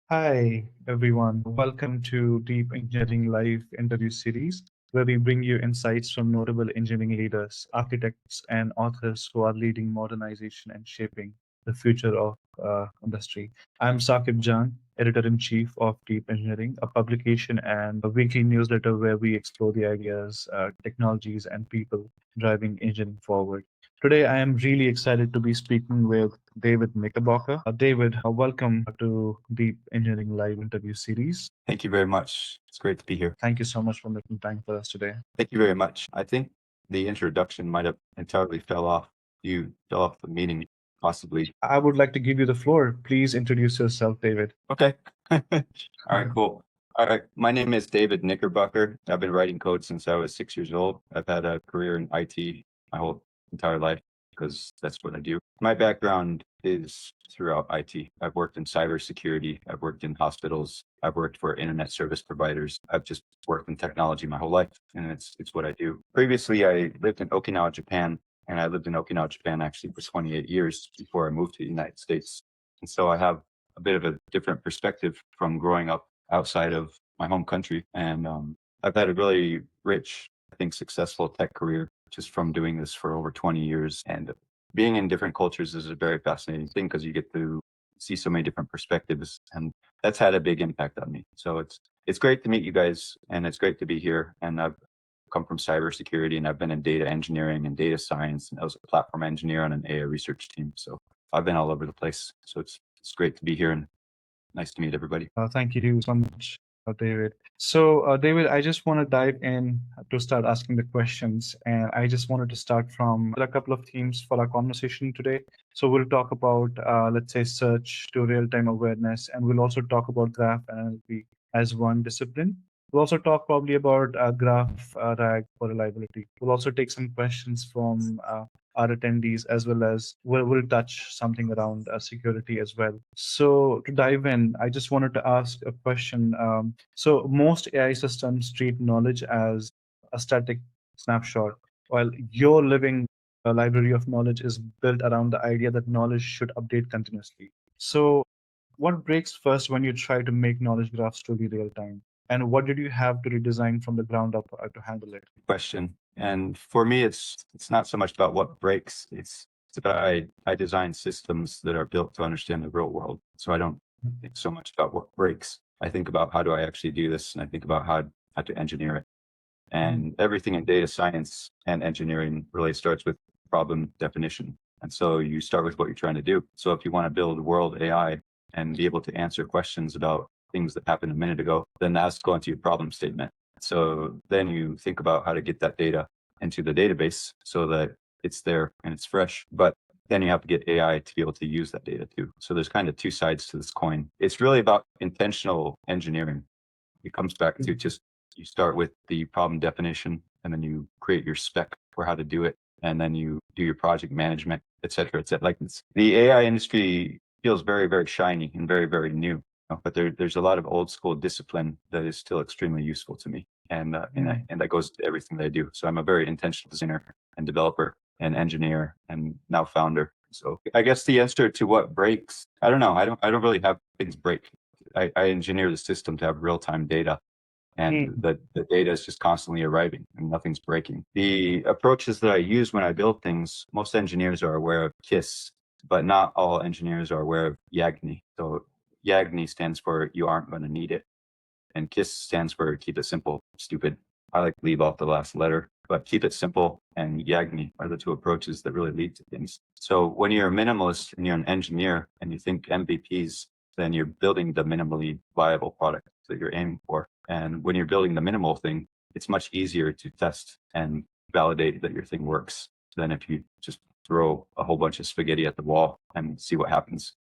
Hi, everyone. Welcome to Deep Engineering Live interview series, where we bring you insights from notable engineering leaders, architects, and authors who are leading modernization and shaping the future of industry. I'm Saqib Jan, editor-in-chief of Deep Engineering, a publication and a weekly newsletter where we explore the ideas, technologies, and people driving engineering forward. Today, I am really excited to be speaking with David Knickerbocker. David, welcome to the Engineering Live interview series. Thank you very much. It's great to be here. Thank you so much for making time for us today. Thank you very much. I think the introduction might have entirely fell off. You fell off the meeting, possibly. I would like to give you the floor. Please introduce yourself, David. Okay. All right, cool. All right. My name is David Knickerbocker. I've been writing code since I was 6 years old. I've had a career in IT my whole entire life because that's what I do. My background is throughout IT. I've worked in cybersecurity. I've worked in hospitals. I've worked for internet service providers. I've just worked in technology my whole life, and it's what I do. Previously, I lived in Okinawa, Japan, and I lived in Okinawa, Japan actually for 28 years before I moved to the United States. And so I have a bit of a different perspective from growing up outside of my home country. And I've had a really rich, I think, successful tech career just from doing this for over 20 years. And being in different cultures is a very fascinating thing because you get to see so many different perspectives, and that's had a big impact on me. So it's great to meet you guys, and it's great to be here. And I've come from cybersecurity, and I've been in data engineering and data science, and I was a platform engineer on an AI research team. So I've been all over the place. So it's great to be here, and nice to meet everybody. Thank you so much, David. So, David, I just want to dive in to start asking the questions. And I just wanted to start from a couple of themes for our conversation today. So, we'll talk about, let's say, search to real time awareness, and we'll also talk about graph NLP as one discipline. We'll also talk probably about GraphRAG for reliability. We'll also take some questions from our attendees, as well as we'll touch something around security as well. So to dive in, I just wanted to ask a question. So most AI systems treat knowledge as a static snapshot, while your living library of knowledge is built around the idea that knowledge should update continuously. So what breaks first when you try to make knowledge graphs truly real time? And what did you have to redesign from the ground up to handle it? Question. And for me, it's not so much about what breaks. It's about I design systems that are built to understand the real world. So I don't think so much about what breaks. I think about how do I actually do this, and I think about how to engineer it. And everything in data science and engineering really starts with problem definition. And so you start with what you're trying to do. So if you want to build world AI and be able to answer questions about things that happened a minute ago, then that's going to your problem statement. So then you think about how to get that data into the database so that it's there and it's fresh. But then you have to get AI to be able to use that data too. So there's kind of two sides to this coin. It's really about intentional engineering. It comes back to just you start with the problem definition, and then you create your spec for how to do it, and then you do your project management, et cetera, et cetera. Like the AI industry feels very, very shiny and very, very new, but there's a lot of old school discipline that is still extremely useful to me, and that goes to everything that I do. So I'm a very intentional designer and developer and engineer and now founder. So I guess the answer to what breaks, I don't know. I don't really have things break. I engineer the system to have real time data, and the data is just constantly arriving and nothing's breaking. The approaches that I use when I build things, most engineers are aware of KISS, but not all engineers are aware of YAGNI. So YAGNI stands for you aren't going to need it, and KISS stands for keep it simple, stupid. I like to leave off the last letter, but keep it simple and YAGNI are the two approaches that really lead to things. So when you're a minimalist and you're an engineer and you think MVPs, then you're building the minimally viable product that you're aiming for. And when you're building the minimal thing, it's much easier to test and validate that your thing works than if you just throw a whole bunch of spaghetti at the wall and see what happens.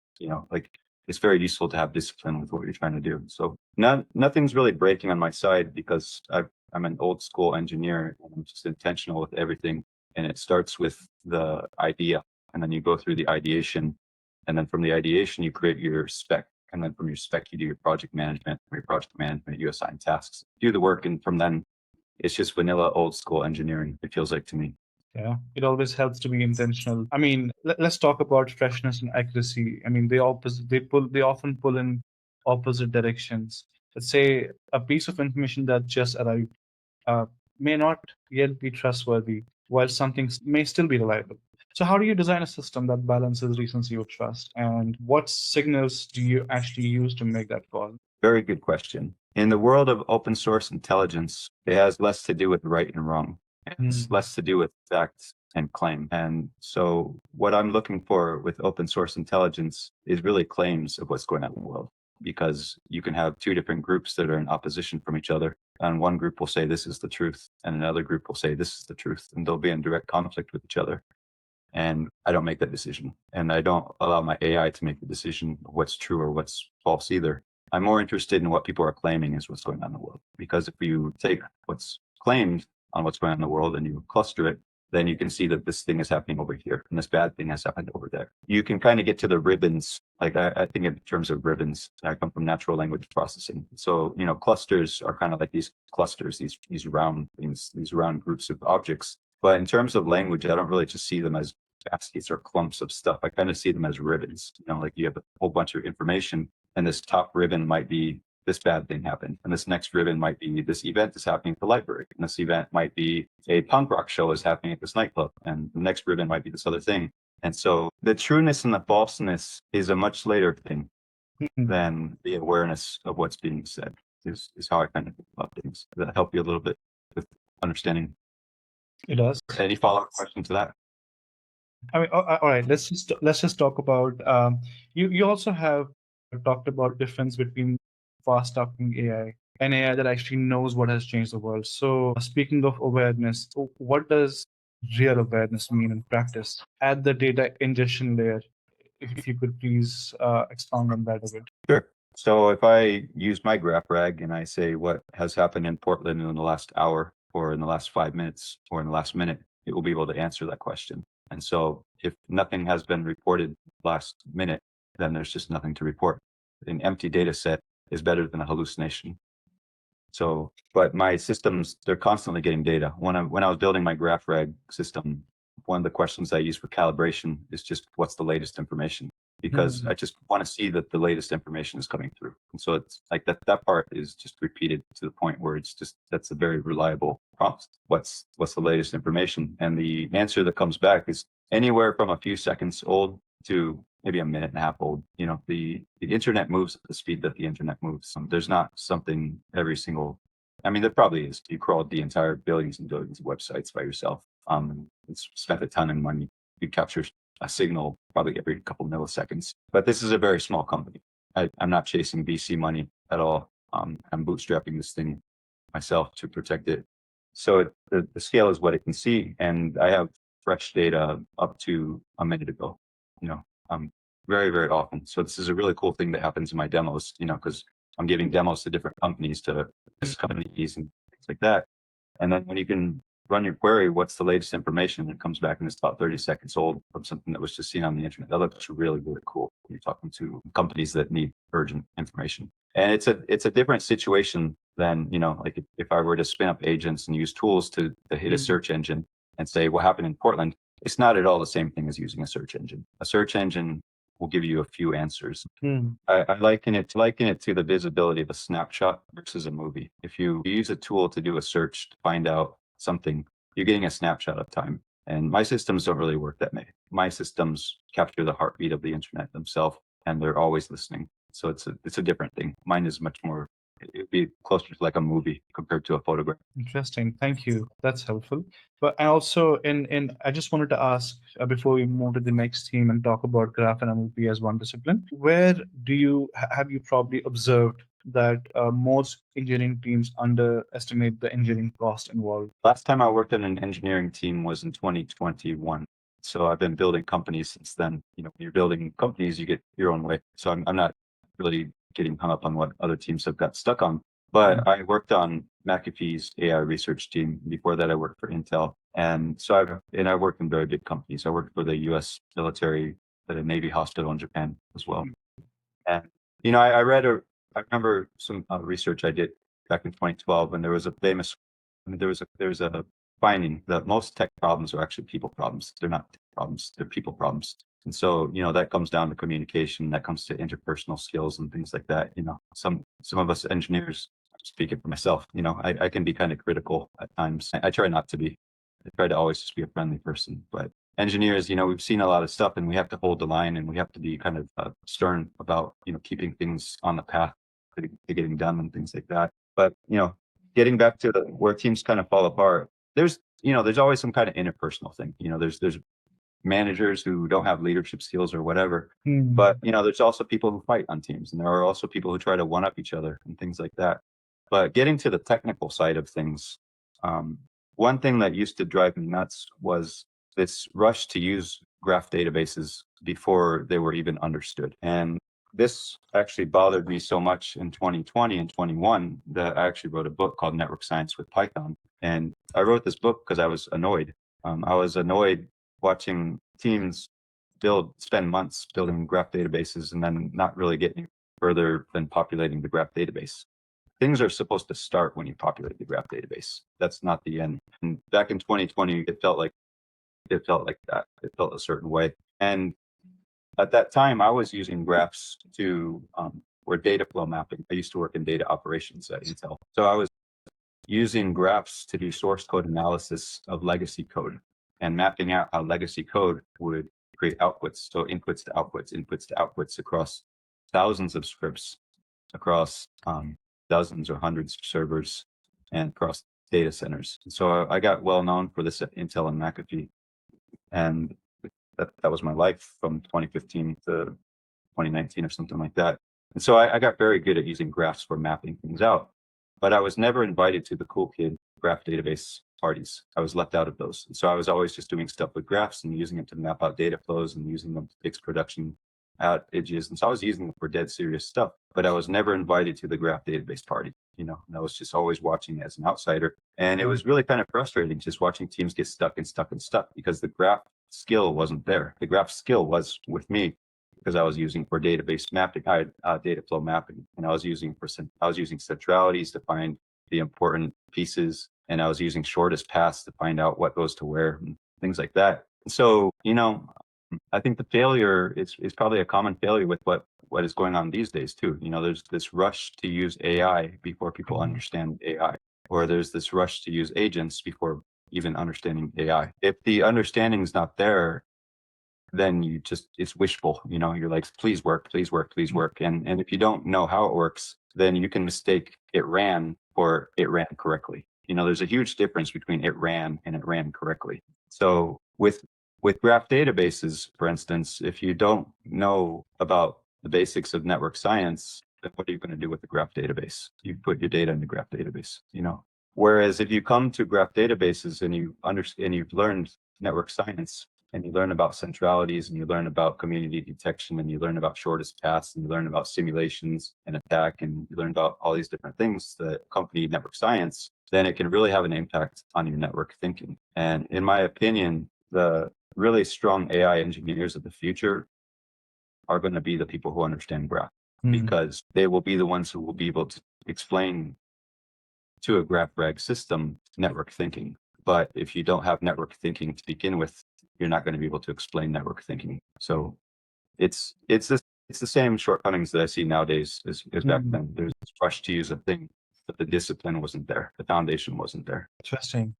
Like it's very useful to have discipline with what you're trying to do. So nothing's really breaking on my side because I'm an old school engineer and I'm just intentional with everything. And it starts with the idea, and then you go through the ideation, and then from the ideation, you create your spec. And then from your spec, you do your project management. From your project management, you assign tasks, do the work. And from then it's just vanilla old school engineering, it feels like to me. Yeah, it always helps to be intentional. I mean, let's talk about freshness and accuracy. I mean, they often pull in opposite directions. Let's say a piece of information that just arrived uh, may not yet be trustworthy, while something may still be reliable. So, how do you design a system that balances recency with trust? And what signals do you actually use to make that call? Very good question. In the world of open source intelligence, it has less to do with right and wrong. It's less to do with fact and claim. And so what I'm looking for with open source intelligence is really claims of what's going on in the world, because you can have two different groups that are in opposition from each other. And one group will say this is the truth, and another group will say this is the truth, and they'll be in direct conflict with each other. And I don't make that decision. And I don't allow my AI to make the decision of what's true or what's false either. I'm more interested in what people are claiming is what's going on in the world. Because if you take what's claimed on what's going on in the world and you cluster it, then you can see that this thing is happening over here and this bad thing has happened over there. You can kind of get to the ribbons. Like I think in terms of ribbons, I come from natural language processing. So, clusters are kind of like these clusters, these round things, these round groups of objects. But in terms of language, I don't really just see them as baskets or clumps of stuff. I kind of see them as ribbons. Like you have a whole bunch of information, and this top ribbon might be this bad thing happened, and this next ribbon might be this event is happening at the library, and this event might be a punk rock show is happening at this nightclub, and the next ribbon might be this other thing. And so the trueness and the falseness is a much later thing than the awareness of what's being said. Is how I kind of think about things. Does that help you a little bit with understanding? It does. Any follow-up question to that? I mean, all right. Let's just talk about. You also have talked about difference between fast talking AI and AI that actually knows what has changed the world. So, speaking of awareness, what does real awareness mean in practice at the data ingestion layer? If you could please expound on that a bit. Sure. So if I use my GraphRAG and I say what has happened in Portland in the last hour or in the last 5 minutes or in the last minute, it will be able to answer that question. And so if nothing has been reported last minute, then there's just nothing to report. An empty data set is better than a hallucination. So, but my systems, they're constantly getting data. When I was building my GraphRAG system, one of the questions I use for calibration is just what's the latest information, because I just want to see that the latest information is coming through. And so it's like that part is just repeated to the point where it's just, that's a very reliable prompt. What's the latest information? And the answer that comes back is anywhere from a few seconds old to maybe a minute and a half old. The internet moves at the speed that the internet moves. There's not something every single, I mean, there probably is. You crawled the entire billions and billions of websites by yourself. It's spent a ton of money. You capture a signal probably every couple milliseconds. But this is a very small company. I'm not chasing VC money at all. I'm bootstrapping this thing myself to protect it. So the scale is what it can see. And I have fresh data up to a minute ago, very, very often. So this is a really cool thing that happens in my demos, because I'm giving demos to different companies, to companies and things like that. And then when you can run your query, what's the latest information? It comes back and it's about 30 seconds old from something that was just seen on the internet. That looks really, really cool when you're talking to companies that need urgent information. And it's a different situation than, like if I were to spin up agents and use tools to hit a search engine and say what happened in Portland, it's not at all the same thing as using a search engine. A search engine will give you a few answers. I liken it to the visibility of a snapshot versus a movie. If you use a tool to do a search to find out something, you're getting a snapshot of time. And my systems don't really work that way. My systems capture the heartbeat of the internet themselves, and they're always listening. So it's a different thing. Mine is much more, it'd be closer to like a movie compared to a photograph. Interesting. Thank you. That's helpful. But I also, I just wanted to ask before we move to the next theme and talk about graph and NLP as one discipline, where have you probably observed that most engineering teams underestimate the engineering cost involved? Last time I worked in an engineering team was in 2021. So I've been building companies since then. When you're building companies, you get your own way. So I'm not really getting hung up on what other teams have got stuck on. But I worked on McAfee's AI research team. Before that, I worked for Intel. And so I worked in very big companies. I worked for the US military at a Navy hospital in Japan as well. And, I remember some research I did back in 2012, and there was a there's a finding that most tech problems are actually people problems. They're not tech problems, they're people problems. And so, that comes down to communication, that comes to interpersonal skills and things like that. Some of us engineers, speaking for myself, I can be kind of critical at times. I try not to be. I try to always just be a friendly person. But engineers, we've seen a lot of stuff, and we have to hold the line, and we have to be kind of stern about, keeping things on the path to getting done and things like that. But, getting back to where teams kind of fall apart, there's always some kind of interpersonal thing. There's managers who don't have leadership skills or whatever. But there's also people who fight on teams, and there are also people who try to one up each other and things like that. But getting to the technical side of things, one thing that used to drive me nuts was this rush to use graph databases before they were even understood. And this actually bothered me so much in 2020 and 21 that I actually wrote a book called Network Science with Python. And I wrote this book because I was annoyed. I was annoyed watching teams spend months building graph databases and then not really getting further than populating the graph database. Things are supposed to start when you populate the graph database. That's not the end. And back in 2020, it felt like that. It felt a certain way. And at that time, I was using graphs or data flow mapping. I used to work in data operations at Intel. So I was using graphs to do source code analysis of legacy code and mapping out how legacy code would create outputs. So inputs to outputs across thousands of scripts, across dozens or hundreds of servers, and across data centers. So I got well known for this at Intel and McAfee. And that was my life from 2015 to 2019 or something like that. And so I got very good at using graphs for mapping things out. But I was never invited to the cool kid graph database parties. I was left out of those. And so I was always just doing stuff with graphs and using them to map out data flows and using them to fix production outages. And so I was using them for dead serious stuff, but I was never invited to the graph database party, and I was just always watching as an outsider. And it was really kind of frustrating just watching teams get stuck because the graph skill wasn't there. The graph skill was with me because I was using for database mapping, data flow mapping, and I was using centralities to find the important pieces, and I was using shortest paths to find out what goes to where and things like that. So, I think the failure is probably a common failure with what is going on these days too. There's this rush to use AI before people understand AI, or there's this rush to use agents before even understanding AI. If the understanding is not there, then it's wishful. You're like, please work, please work, please work. And if you don't know how it works, then you can mistake it ran or it ran correctly. There's a huge difference between it ran and it ran correctly. So with graph databases, for instance, if you don't know about the basics of network science, then what are you going to do with the graph database? You put your data in the graph database, Whereas if you come to graph databases and you've learned network science, and you learn about centralities, and you learn about community detection, and you learn about shortest paths, and you learn about simulations and attack, and you learn about all these different things that accompany network science, then it can really have an impact on your network thinking. And in my opinion, the really strong AI engineers of the future are going to be the people who understand graph, because they will be the ones who will be able to explain to a GraphRAG system network thinking. But if you don't have network thinking to begin with, you're not going to be able to explain network thinking. So it's the same shortcomings that I see nowadays as back then. There's this rush to use a thing, but the discipline wasn't there. The foundation wasn't there. Interesting.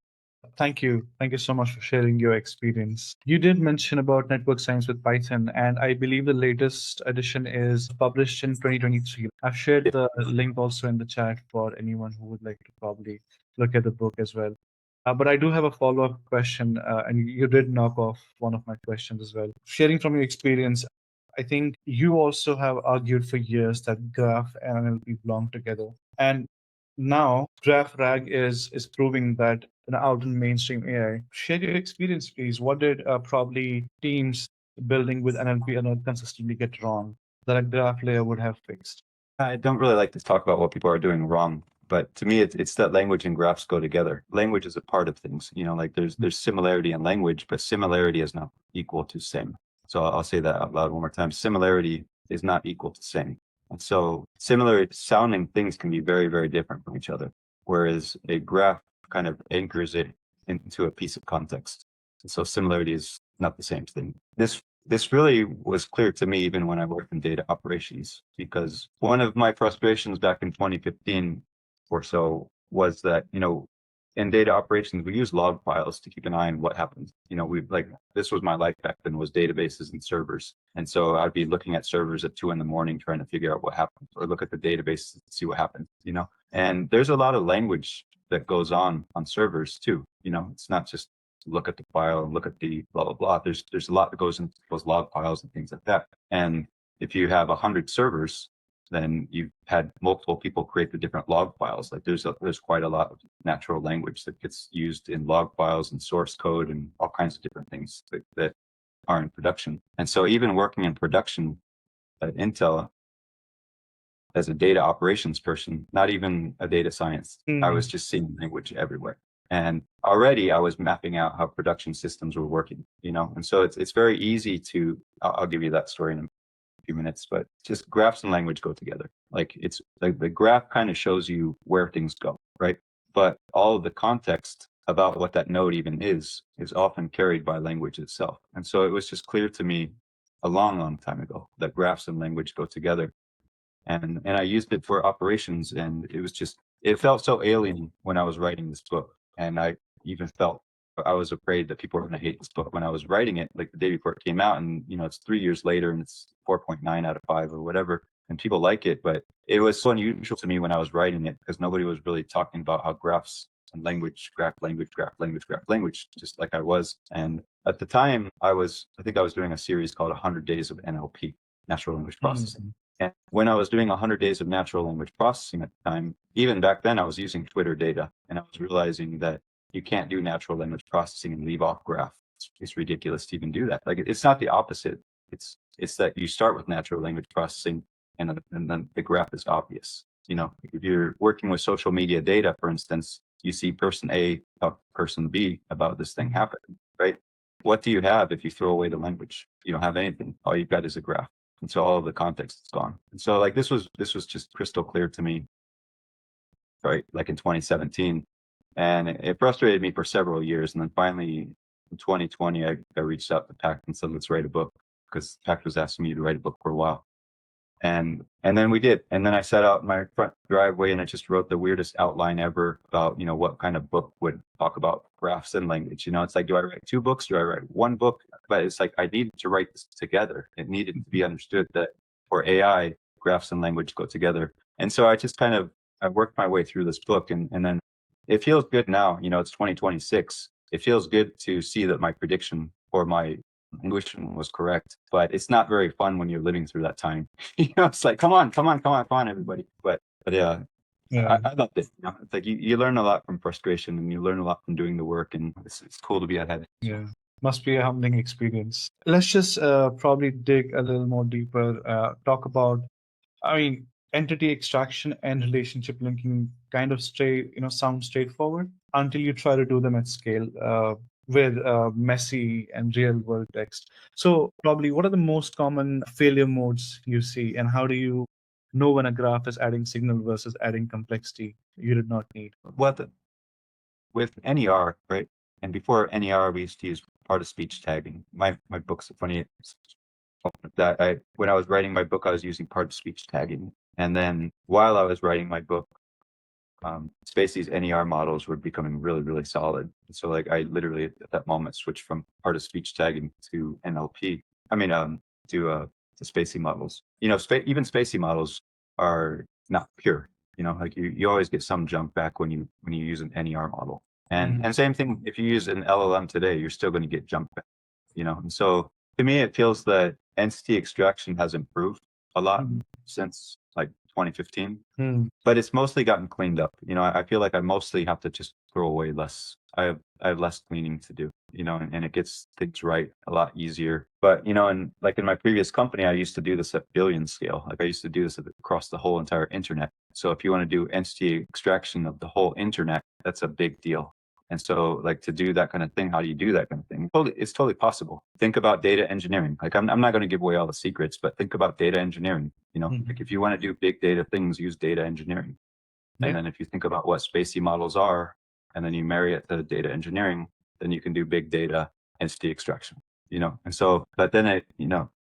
Thank you. Thank you so much for sharing your experience. You did mention about network science with Python, and I believe the latest edition is published in 2023. I've shared the link also in the chat for anyone who would like to probably look at the book as well. But I do have a follow-up question, and you did knock off one of my questions as well. Sharing from your experience, I think you also have argued for years that graph and NLP belong together. And now GraphRAG is proving that out in mainstream AI. Share your experience, please. What did probably teams building with NLP and consistently get wrong that a graph layer would have fixed? I don't really like to talk about what people are doing wrong, but to me, it's that language and graphs go together. Language is a part of things, like there's similarity in language, but similarity is not equal to same. So I'll say that out loud one more time. Similarity is not equal to same. And so similar sounding things can be very, very different from each other, whereas a graph kind of anchors it into a piece of context. And so similarity is not the same thing. This this really was clear to me even when I worked in data operations, because one of my frustrations back in 2015 or so was that, in data operations, we use log files to keep an eye on what happens. This was my life back then, was databases and servers. And so I'd be looking at servers at 2 a.m. trying to figure out what happened, or look at the database to see what happened, and there's a lot of language that goes on servers too. It's not just look at the file and look at the blah, blah, blah. There's a lot that goes into those log files and things like that. And if you have 100 servers, then you've had multiple people create the different log files. Like there's quite a lot of natural language that gets used in log files and source code and all kinds of different things that are in production. And so even working in production at Intel as a data operations person, not even a data science, I was just seeing language everywhere. And already I was mapping out how production systems were working, and so it's very easy to, I'll give you that story in a few minutes, but just graphs and language go together. Like it's like the graph kind of shows you where things go, right? But all of the context about what that node even is often carried by language itself. And so it was just clear to me a long, long time ago that graphs and language go together. And I used it for operations, and it felt so alien when I was writing this book. And I even felt, I was afraid that people were going to hate this book when I was writing it, like the day before it came out. And, it's 3 years later and it's 4.9 out of 5 or whatever. And people like it, but it was so unusual to me when I was writing it, because nobody was really talking about how graphs and language, graph language, just like I was. And at the time I think I was doing a series called 100 Days of NLP, Natural Language Processing. And when I was doing 100 days of natural language processing at the time, even back then I was using Twitter data, and I was realizing that you can't do natural language processing and leave off graph. It's ridiculous to even do that. Like, it's not the opposite. It's that you start with natural language processing, and then the graph is obvious. If you're working with social media data, for instance, you see person A talk to person B about this thing happening, right? What do you have if you throw away the language? You don't have anything. All you've got is a graph. And so all of the context is gone. And so like this was just crystal clear to me, right? Like in 2017. And it frustrated me for several years. And then finally in 2020, I reached out to Pact and said, let's write a book, because Pact was asking me to write a book for a while. And then we did. And then I set out my front driveway and I just wrote the weirdest outline ever about, what kind of book would talk about graphs and language. It's like, do I write 2 books? Do I write 1 book? But it's like, I needed to write this together. It needed to be understood that for AI, graphs and language go together. And so I just I worked my way through this book, and then it feels good now. It's 2026. It feels good to see that my prediction or my intuition was correct, but it's not very fun when you're living through that time. It's like, come on, everybody. But yeah, I loved it. It's like you learn a lot from frustration, and you learn a lot from doing the work, and it's cool to be ahead. Yeah, must be a humbling experience. Let's just probably dig a little more deeper. Talk about, entity extraction and relationship linking kind of sound straightforward until you try to do them at scale with messy and real world text. So probably, what are the most common failure modes you see, and how do you know when a graph is adding signal versus adding complexity you did not need? Well, with NER, right? And before NER, we used to use part of speech tagging. My book's funny that when I was writing my book, I was using part of speech tagging. And then while I was writing my book, Spacey's NER models were becoming really, really solid. And so like I literally at that moment switched from part of speech tagging to NLP. To Spacey models. Even Spacey models are not pure. Like you always get some junk back when you use an NER model. And same thing if you use an LLM today, you're still going to get junk back. And so to me, it feels that entity extraction has improved a lot since like 2015, but it's mostly gotten cleaned up. I feel like I mostly have to just throw away less. I have less cleaning to do, and it gets things right a lot easier. But, and like in my previous company, I used to do this at billion scale. Like I used to do this across the whole entire internet. So if you want to do entity extraction of the whole internet, that's a big deal. And so like to do that kind of thing, how do you do that kind of thing? It's totally possible. Think about data engineering. Like I'm not going to give away all the secrets, but think about data engineering. Like if you want to do big data things, use data engineering. And then if you think about what Spacey models are, and then you marry it to data engineering, then you can do big data entity extraction. and so, but then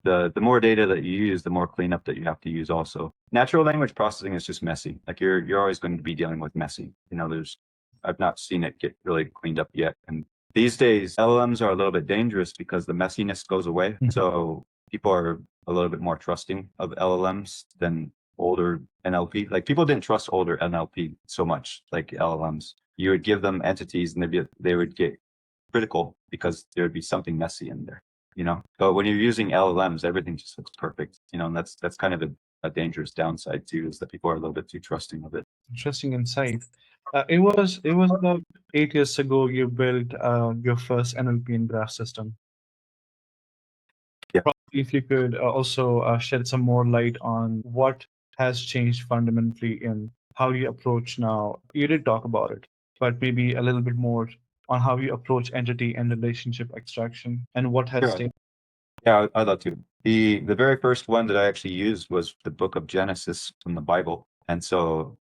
the more data that you use, the more cleanup that you have to use also. Natural language processing is just messy. Like you're always going to be dealing with messy. I've not seen it get really cleaned up yet. And these days, LLMs are a little bit dangerous because the messiness goes away. So people are a little bit more trusting of LLMs than older NLP. Like people didn't trust older NLP so much like LLMs. You would give them entities and they would get critical because there would be something messy in there. But when you're using LLMs, everything just looks perfect, and that's kind of a dangerous downside too, is that people are a little bit too trusting of it. Interesting insight. It was about 8 years ago you built your first NLP and graph system. Yeah. Probably if you could also shed some more light on what has changed fundamentally in how you approach now. You did talk about it, but maybe a little bit more on how you approach entity and relationship extraction and what has Sure. stayed. Yeah, I'd love to. The very first one that I actually used was the book of Genesis from the Bible. And so,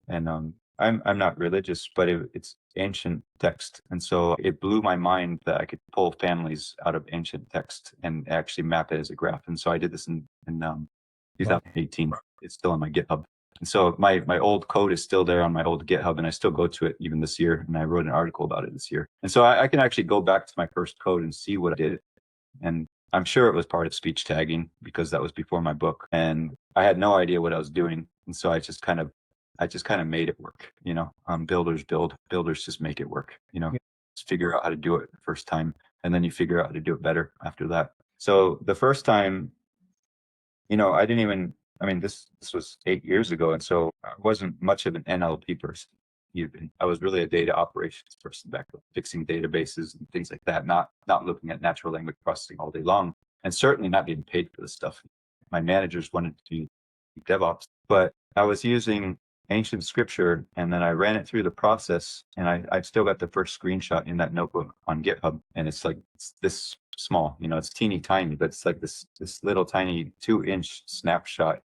I'm not religious, but it's ancient text. And so it blew my mind that I could pull families out of ancient text and actually map it as a graph. And so I did this in 2018. It's still on my GitHub. And so my old code is still there on my old GitHub, and I still go to it even this year. And I wrote an article about it this year. And so I can actually go back to my first code and see what I did. And I'm sure it was part of speech tagging because that was before my book, and I had no idea what I was doing. And so I just kind of made it work. Builders just make it work. Just figure out how to do it the first time, and then you figure out how to do it better after that. So the first time, I didn't even. I mean, this was 8 years ago, and so I wasn't much of an NLP person. Even I was really a data operations person back then, fixing databases and things like that, not looking at natural language processing all day long, and certainly not being paid for this stuff. My managers wanted to do DevOps, but I was using ancient scripture, and then I ran it through the process, and I've still got the first screenshot in that notebook on GitHub, and it's this small, it's teeny tiny, but it's like this little tiny 2-inch snapshot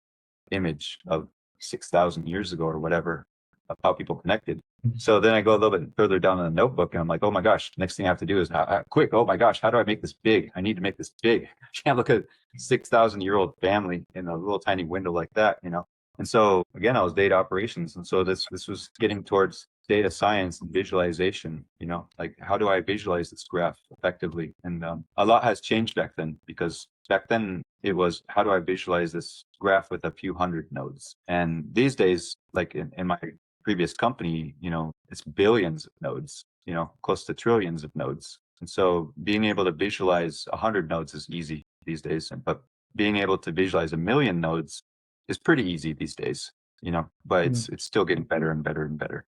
image of 6,000 years ago or whatever of how people connected. So then I go a little bit further down in the notebook, and I'm like, oh my gosh, next thing I have to do is quick. Oh my gosh, how do I make this big? I need to make this big. I can't look at 6,000-year-old family in a little tiny window like that, And so again, I was data operations. And so this was getting towards data science and visualization, like how do I visualize this graph effectively? And a lot has changed back then, because back then it was, how do I visualize this graph with a few hundred nodes? And these days, like in my previous company, it's billions of nodes, close to trillions of nodes. And so being able to visualize 100 nodes is easy these days, but being able to visualize 1,000,000 nodes is pretty easy these days, but it's still getting better and better and better.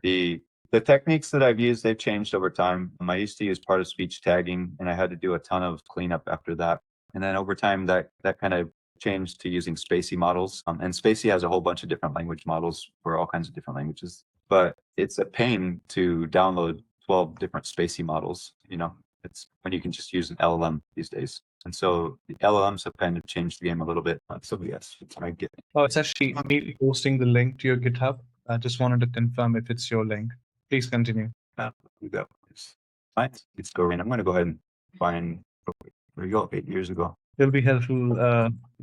The techniques that I've used, they've changed over time. I used to use part of speech tagging, and I had to do a ton of cleanup after that. And then over time, that kind of changed to using Spacey models. And Spacey has a whole bunch of different language models for all kinds of different languages. But it's a pain to download 12 different Spacey models. It's when you can just use an LLM these days. And so the LLMs have kind of changed the game a little bit. So yes, I get it. Oh, it's actually me posting the link to your GitHub. I just wanted to confirm if it's your link. Please continue. Let's go in. I'm going to go ahead and find where you go 8 years ago. It'll be helpful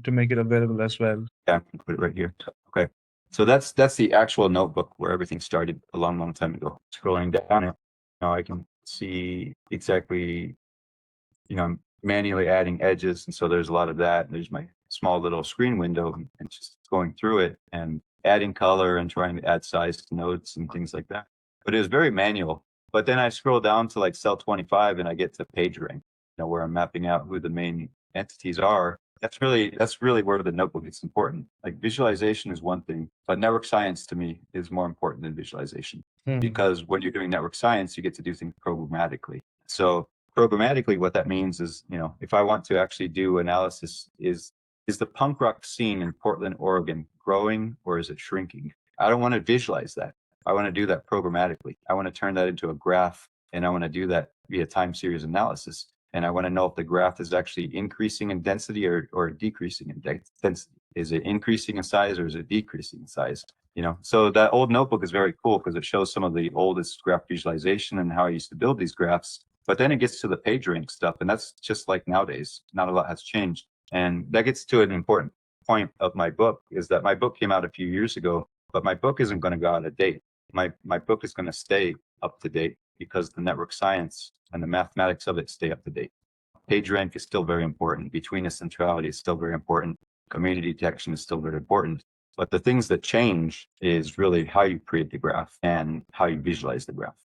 to make it available as well. Yeah, I can put it right here. Okay. So that's the actual notebook where everything started a long, long time ago. Scrolling down it, now I can see exactly, I'm manually adding edges. And so there's a lot of that. There's my small little screen window, and just going through it and adding color and trying to add size to nodes and things like that. But it was very manual. But then I scroll down to like cell 25 and I get to page rank, where I'm mapping out who the main entities are. That's really where the notebook is important. Like visualization is one thing, but network science to me is more important than visualization, because when you're doing network science, you get to do things programmatically. So programmatically, what that means is, if I want to actually do analysis, is the punk rock scene in Portland, Oregon growing, or is it shrinking? I don't want to visualize that. I want to do that programmatically. I want to turn that into a graph, and I want to do that via time series analysis. And I want to know if the graph is actually increasing in density or decreasing in density. Is it increasing in size, or is it decreasing in size? So that old notebook is very cool because it shows some of the oldest graph visualization and how I used to build these graphs. But then it gets to the page rank stuff, and that's just like nowadays. Not a lot has changed. And that gets to an important point of my book, is that my book came out a few years ago, but my book isn't going to go out of date. My book is going to stay up to date because the network science and the mathematics of it stay up to date. Page rank is still very important. Betweenness centrality is still very important. Community detection is still very important. But the things that change is really how you create the graph and how you visualize the graph.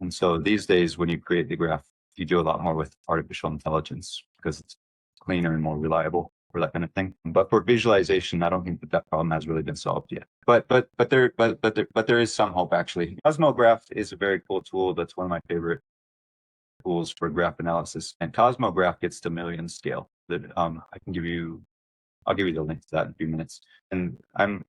And so these days, when you create the graph, you do a lot more with artificial intelligence because it's cleaner and more reliable for that kind of thing. But for visualization, I don't think that problem has really been solved yet. But there is some hope actually. Cosmograph is a very cool tool. That's one of my favorite tools for graph analysis. And Cosmograph gets to million scale. That I'll give you the link to that in a few minutes. And I'm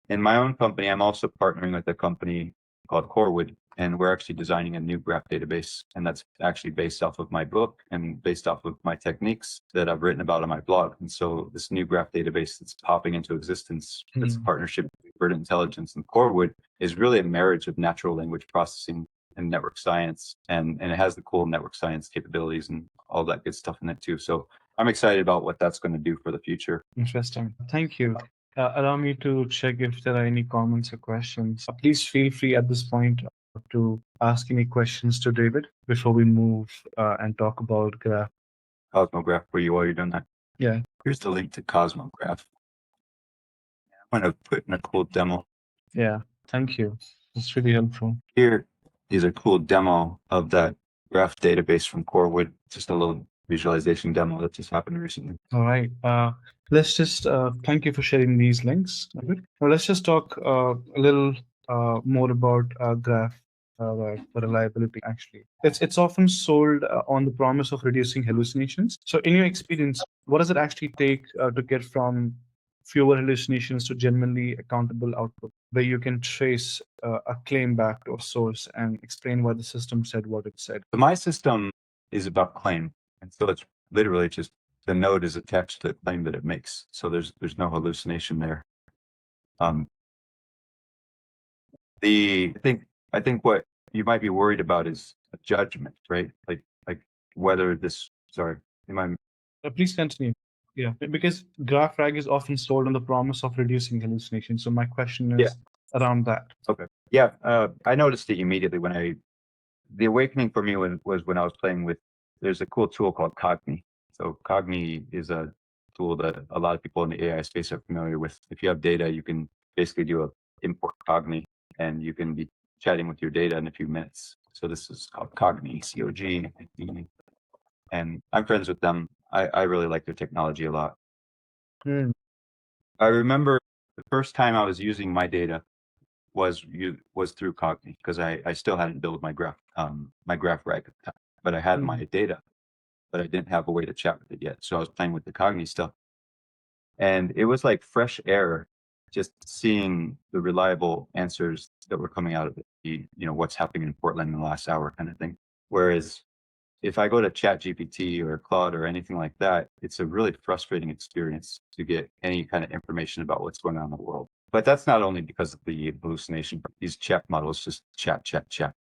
in my own company. I'm also partnering with a company called Corewood, and we're actually designing a new graph database. And that's actually based off of my book and based off of my techniques that I've written about on my blog. And so this new graph database that's popping into existence, that's a partnership with Bert Intelligence and Corewood, is really a marriage of natural language processing and network science. And it has the cool network science capabilities and all that good stuff in it too. So I'm excited about what that's going to do for the future. Interesting. Thank you. Allow me to check if there are any comments or questions. Please feel free at this point to ask any questions to David before we move and talk about graph. Cosmograph for you while you're doing that. Yeah. Here's the link to Cosmograph. I'm going to put in a cool demo. Yeah. Thank you. It's really helpful. Here is a cool demo of that graph database from Corewood. Just a little visualization demo that just happened recently. All right. Let's just thank you for sharing these links. Now let's just talk a little more about graph reliability. Actually, it's often sold on the promise of reducing hallucinations. So, in your experience, what does it actually take to get from fewer hallucinations to genuinely accountable output, where you can trace a claim back to a source and explain why the system said what it said? So my system is about claim, and so it's literally just the node is attached to the claim that it makes. So there's no hallucination there. I think what you might be worried about is a judgment, right? Like whether this. Sorry, am I? Please continue. Yeah, because GraphRAG is often sold on the promise of reducing hallucination. So my question is around that. Okay. Yeah, I noticed it immediately when the awakening for me was when I was playing with. There's a cool tool called Cogni. So Cogni is a tool that a lot of people in the AI space are familiar with. If you have data, you can basically do a import Cogni, and you can be chatting with your data in a few minutes. So this is called Cogni, COG, and I'm friends with them. I really like their technology a lot. I remember the first time I was using my data was through Cogni, because I still hadn't built my GraphRAG at the time, but I had my data, but I didn't have a way to chat with it yet. So I was playing with the Cogni stuff, and it was like fresh air, just seeing the reliable answers that were coming out of it. What's happening in Portland in the last hour kind of thing. Whereas if I go to ChatGPT or Claude or anything like that, it's a really frustrating experience to get any kind of information about what's going on in the world. But that's not only because of the hallucination. These chat models just chat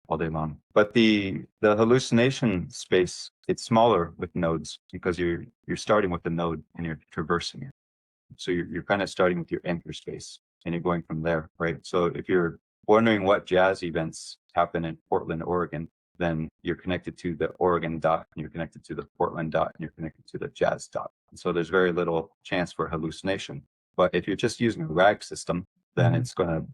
all day long. But the hallucination space, it's smaller with nodes because you're starting with the node and you're traversing it. So you're kind of starting with your anchor space and you're going from there, right? So if you're wondering what jazz events happen in Portland, Oregon, then you're connected to the Oregon dot, and you're connected to the Portland dot, and you're connected to the jazz dot. And so there's very little chance for hallucination. But if you're just using a RAG system, then it's going to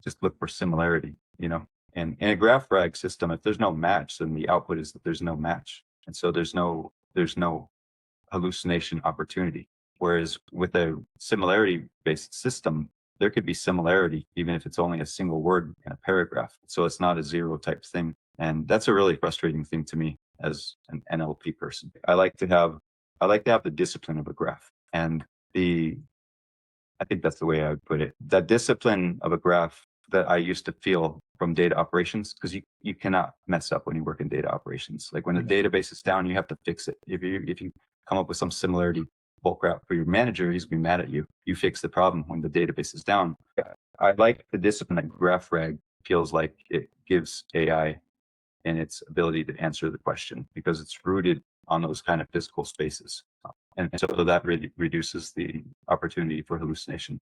just look for similarity, And in a GraphRAG system, if there's no match, then the output is that there's no match. And so there's no hallucination opportunity. Whereas with a similarity-based system, there could be similarity, even if it's only a single word in a paragraph. So it's not a zero type thing. And that's a really frustrating thing to me as an NLP person. I like to have the discipline of a graph. And I think that's the way I would put it. That discipline of a graph that I used to feel from data operations, because you cannot mess up when you work in data operations. Like when the database is down, you have to fix it. If you come up with some similarity bulk graph for your manager, he's going to be mad at you. You fix the problem when the database is down. I like the discipline that GraphRAG feels like it gives AI in its ability to answer the question because it's rooted on those kind of physical spaces. And so that really reduces the opportunity for hallucination.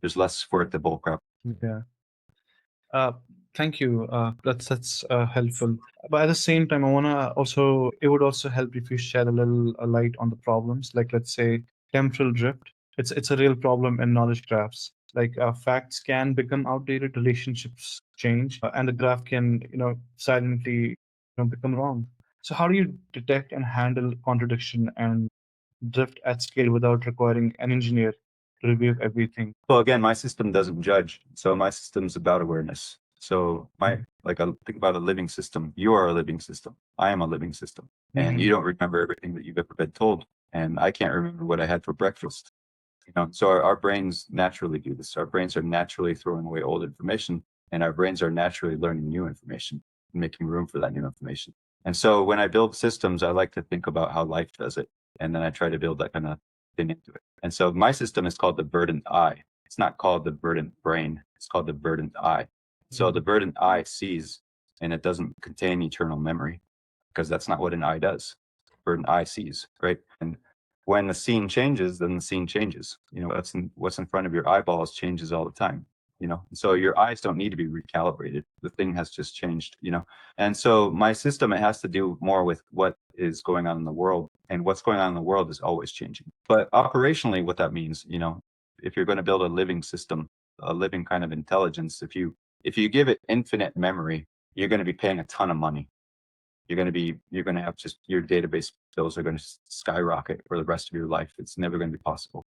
There's less for it to bullcrap. Yeah. Thank you. That's helpful. But at the same time, I wanna also it would also help if you shed a little light on the problems. Like let's say temporal drift. It's a real problem in knowledge graphs. Like facts can become outdated, relationships change, and the graph can silently become wrong. So how do you detect and handle contradiction and drift at scale without requiring an engineer to review everything? Well, again, my system doesn't judge. So my system's about awareness. So I think about a living system. You are a living system. I am a living system. And you don't remember everything that you've ever been told. And I can't remember what I had for breakfast. So our brains naturally do this. Our brains are naturally throwing away old information, and our brains are naturally learning new information and making room for that new information. And so when I build systems, I like to think about how life does it. And then I try to build that kind of thing into it. And so my system is called the Verdant Eye. It's not called the Verdant Brain. It's called the Verdant Eye. So the Verdant Eye sees, and it doesn't contain eternal memory because that's not what an eye does. Verdant Eye sees, right? And when the scene changes, then the scene changes. What's in front of your eyeballs changes all the time. So your eyes don't need to be recalibrated. The thing has just changed. And so my system, it has to do more with what is going on in the world, and what's going on in the world is always changing. But operationally, what that means, if you're going to build a living system, a living kind of intelligence, if you give it infinite memory, you're going to be paying a ton of money. You're going to have just your database bills are going to skyrocket for the rest of your life. It's never going to be possible.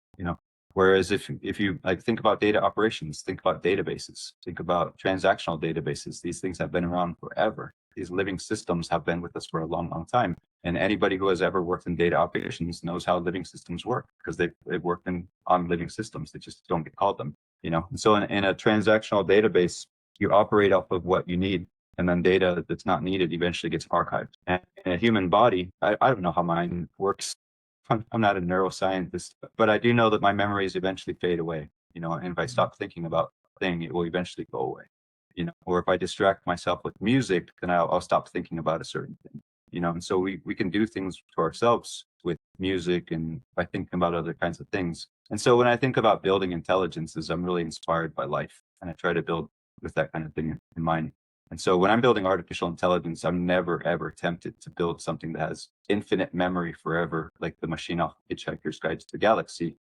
Whereas if you like think about data operations, think about databases, think about transactional databases, these things have been around forever. These living systems have been with us for a long, long time. And anybody who has ever worked in data operations knows how living systems work because they've worked on living systems. They just don't get called them. And so in a transactional database, you operate off of what you need. And then data that's not needed eventually gets archived. And in a human body, I don't know how mine works. I'm not a neuroscientist, but I do know that my memories eventually fade away, and if I stop thinking about a thing, it will eventually go away, or if I distract myself with music, then I'll stop thinking about a certain thing, and so we can do things to ourselves with music and by thinking about other kinds of things. And so when I think about building intelligences, I'm really inspired by life, and I try to build with that kind of thing in mind. And so when I'm building artificial intelligence, I'm never, ever tempted to build something that has infinite memory forever, like the machine off Hitchhiker's Guide to the Galaxy.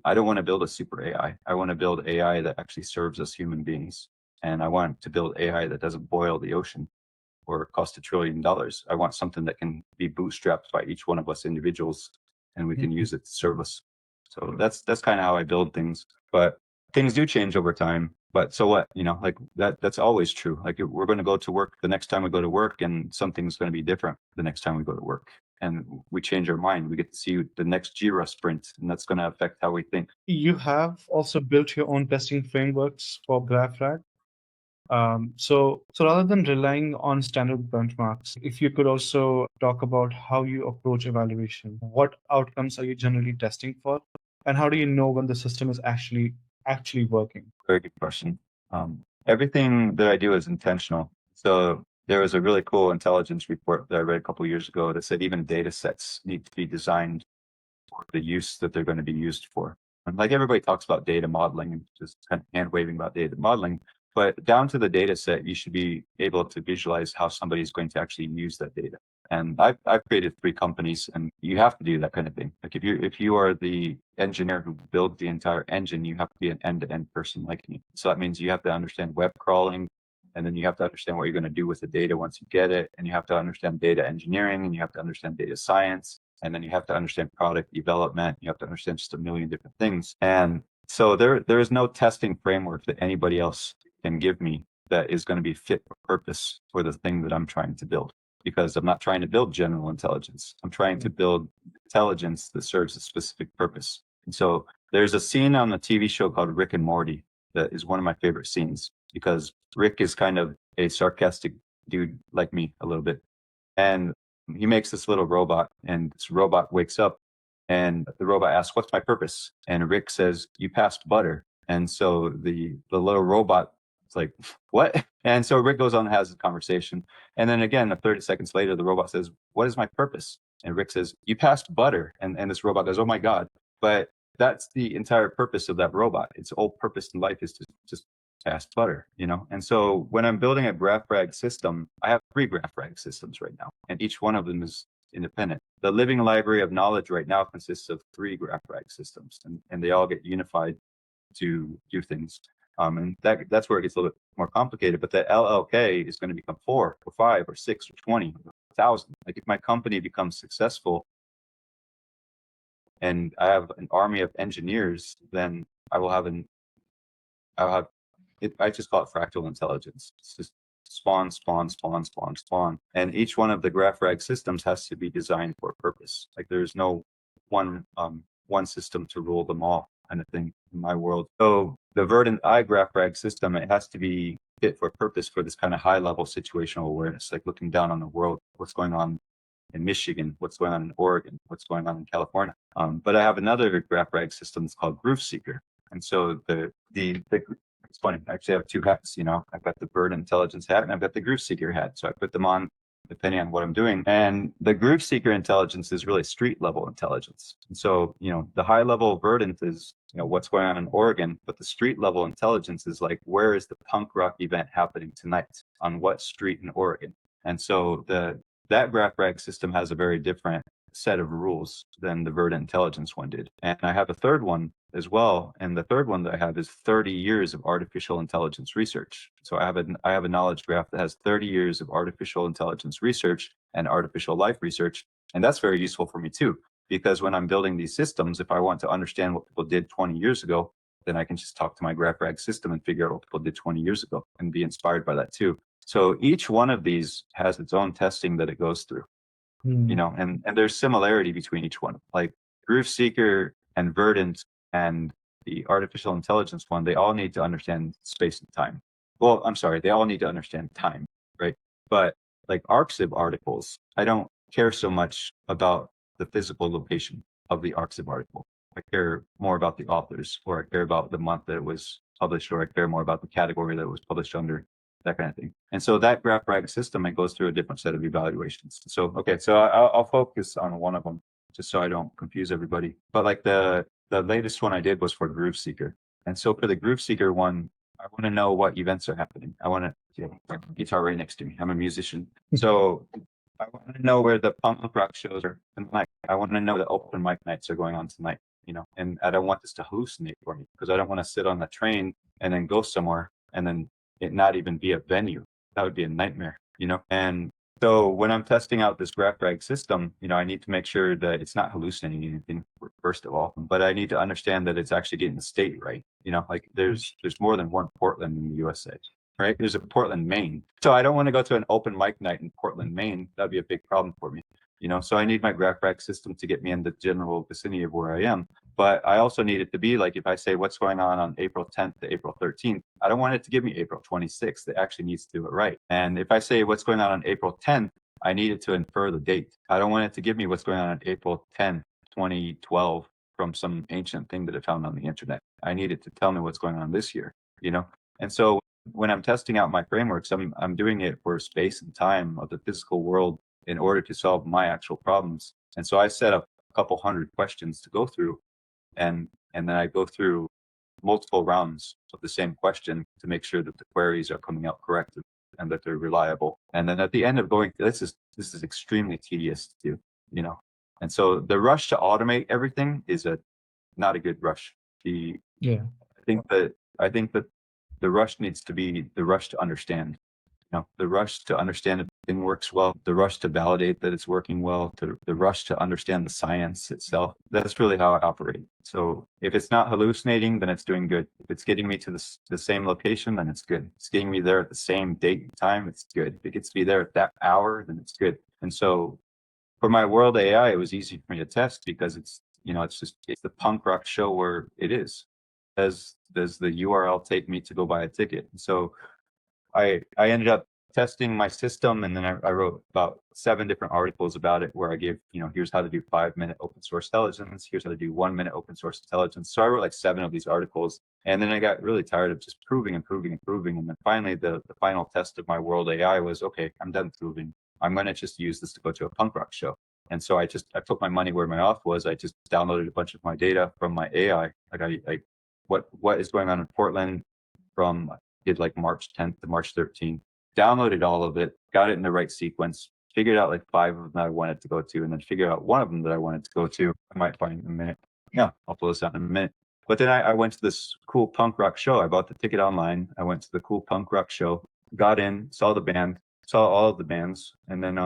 I don't want to build a super AI. I want to build AI that actually serves us human beings. And I want to build AI that doesn't boil the ocean or cost $1 trillion. I want something that can be bootstrapped by each one of us individuals, and we can use it to serve us. So that's kind of how I build things. But things do change over time. But so what, like that's always true. Like we're going to go to work the next time we go to work, and something's going to be different the next time we go to work. And we change our mind. We get to see the next Jira sprint, and that's going to affect how we think. You have also built your own testing frameworks for GraphRAG. So rather than relying on standard benchmarks, if you could also talk about how you approach evaluation, what outcomes are you generally testing for, and how do you know when the system is actually working? Very good question. Everything that I do is intentional. So there was a really cool intelligence report that I read a couple of years ago that said even data sets need to be designed for the use that they're going to be used for. And like everybody talks about data modeling and just kind of hand waving about data modeling, but down to the data set, you should be able to visualize how somebody's going to actually use that data. And I've created 3 companies, and you have to do that kind of thing. Like if you are the engineer who builds the entire engine, you have to be an end-to-end person like me. So that means you have to understand web crawling, and then you have to understand what you're going to do with the data once you get it, and you have to understand data engineering, and you have to understand data science, and then you have to understand product development. You have to understand just a million different things. And so there is no testing framework that anybody else can give me that is going to be fit for purpose for the thing that I'm trying to build. Because I'm not trying to build general intelligence. I'm trying to build intelligence that serves a specific purpose. And so there's a scene on the TV show called Rick and Morty that is one of my favorite scenes because Rick is kind of a sarcastic dude like me a little bit. And he makes this little robot, and this robot wakes up, and the robot asks, "What's my purpose?" And Rick says, "You passed butter." And so the little robot It's like, what? And so Rick goes on and has a conversation. And then again, 30 seconds later, the robot says, what is my purpose? And Rick says, you passed butter. And this robot goes, oh my God. But that's the entire purpose of that robot. Its whole purpose in life is to just pass butter, you know? And so when I'm building a GraphRAG system, I have 3 GraphRAG systems right now, and each one of them is independent. The living library of knowledge right now consists of 3 GraphRAG systems, and they all get unified to do things. And that's where it gets a little bit more complicated. But that LLK is going to become 4 or 5 or 6 or 20 or 1,000. Like if my company becomes successful and I have an army of engineers, then I'll have it. I just call it fractal intelligence. It's just spawn, spawn, spawn, spawn, spawn. And each one of the GraphRAG systems has to be designed for a purpose. Like there's no one system to rule them all kind of thing in my world. So the Verdant Eye GraphRAG system, it has to be fit for purpose for this kind of high level situational awareness, like looking down on the world, what's going on in Michigan, what's going on in Oregon, what's going on in California. But I have another GraphRAG system that's called GroupSeeker. And so it's funny, I actually have 2 hats, you know, I've got the Bert Intelligence hat and I've got the GroupSeeker hat. So I put them on depending on what I'm doing. And the GroupSeeker intelligence is really street level intelligence. And so, you know, the high level Verdant is, you know, what's going on in Oregon, but the street level intelligence is like, where is the punk rock event happening tonight on what street in Oregon? And so that GraphRAG system has a very different set of rules than the Verdant Intelligence one did. And I have a third one as well. And the third one that I have is 30 years of artificial intelligence research. So I have a knowledge graph that has 30 years of artificial intelligence research and artificial life research. And that's very useful for me too, because when I'm building these systems, if I want to understand what people did 20 years ago, then I can just talk to my GraphRAG system and figure out what people did 20 years ago and be inspired by that too. So each one of these has its own testing that it goes through, you know, and there's similarity between each one. Like GroupSeeker and Verdant and the artificial intelligence one, they all need to understand space and time. Well, I'm sorry, they all need to understand time, right? But like ArcSIB articles, I don't care so much about the physical location of the ArcSIB article. I care more about the authors, or I care about the month that it was published, or I care more about the category that it was published under, that kind of thing. And so that GraphRAG system, it goes through a different set of evaluations. So, okay, so I'll focus on one of them just so I don't confuse everybody. But like the latest one I did was for GroupSeeker. And so for the GroupSeeker one, I want to know what events are happening. I want to guitar right next to me. I'm a musician. So I want to know where the punk rock shows are tonight. I want to know where the open mic nights are going on tonight, you know, and I don't want this to hallucinate for me, because I don't want to sit on the train and then go somewhere and then it not even be a venue. That would be a nightmare, you know? And so when I'm testing out this GraphRAG system, you know, I need to make sure that it's not hallucinating anything, first of all, but I need to understand that it's actually getting the state right. You know, like there's more than one Portland in the USA, right? There's a Portland, Maine. So I don't want to go to an open mic night in Portland, Maine. That'd be a big problem for me. You know, so I need my GraphRAG system to get me in the general vicinity of where I am. But I also need it to be like, if I say what's going on April 10th to April 13th, I don't want it to give me April 26th. It actually needs to do it right. And if I say what's going on April 10th, I need it to infer the date. I don't want it to give me what's going on April 10th, 2012 from some ancient thing that it found on the internet. I need it to tell me what's going on this year, you know? And so when I'm testing out my frameworks, I'm doing it for space and time of the physical world in order to solve my actual problems. And so I set up a couple hundred questions to go through, and then I go through multiple rounds of the same question to make sure that the queries are coming out correct and that they're reliable. And then at the end of going, this is extremely tedious to do, you know. And so the rush to automate everything is not a good rush. Yeah. I think that the rush needs to be the rush to understand. You know, the rush to understand if the thing works well, the rush to validate that it's working well, the rush to understand the science itself. That's really how I operate. So if it's not hallucinating, then it's doing good. If it's getting me to the same location, then it's good. If it's getting me there at the same date and time, it's good. If it gets me there at that hour, then it's good. And so for my world AI, it was easy for me to test because it's, you know, it's the punk rock show where it is. Does the URL take me to go buy a ticket? And so I ended up testing my system, and then I wrote about 7 different articles about it where I gave, here's how to do 5-minute open source intelligence, here's how to do 1-minute open source intelligence. So I wrote like 7 of these articles, and then I got really tired of just proving and proving and proving. And then finally the final test of my world AI was, okay, I'm done proving. I'm going to just use this to go to a punk rock show. And so I put my money where my mouth was. I just downloaded a bunch of my data from my AI. Like what is going on in Portland from did like March 10th to March 13th, downloaded all of it, got it in the right sequence, figured out like 5 of them that I wanted to go to, and then figured out one of them that I wanted to go to. I might find in a minute. Yeah, I'll pull this out in a minute. But then I went to this cool punk rock show. I bought the ticket online. I went to the cool punk rock show, got in, saw the band, saw all of the bands, and then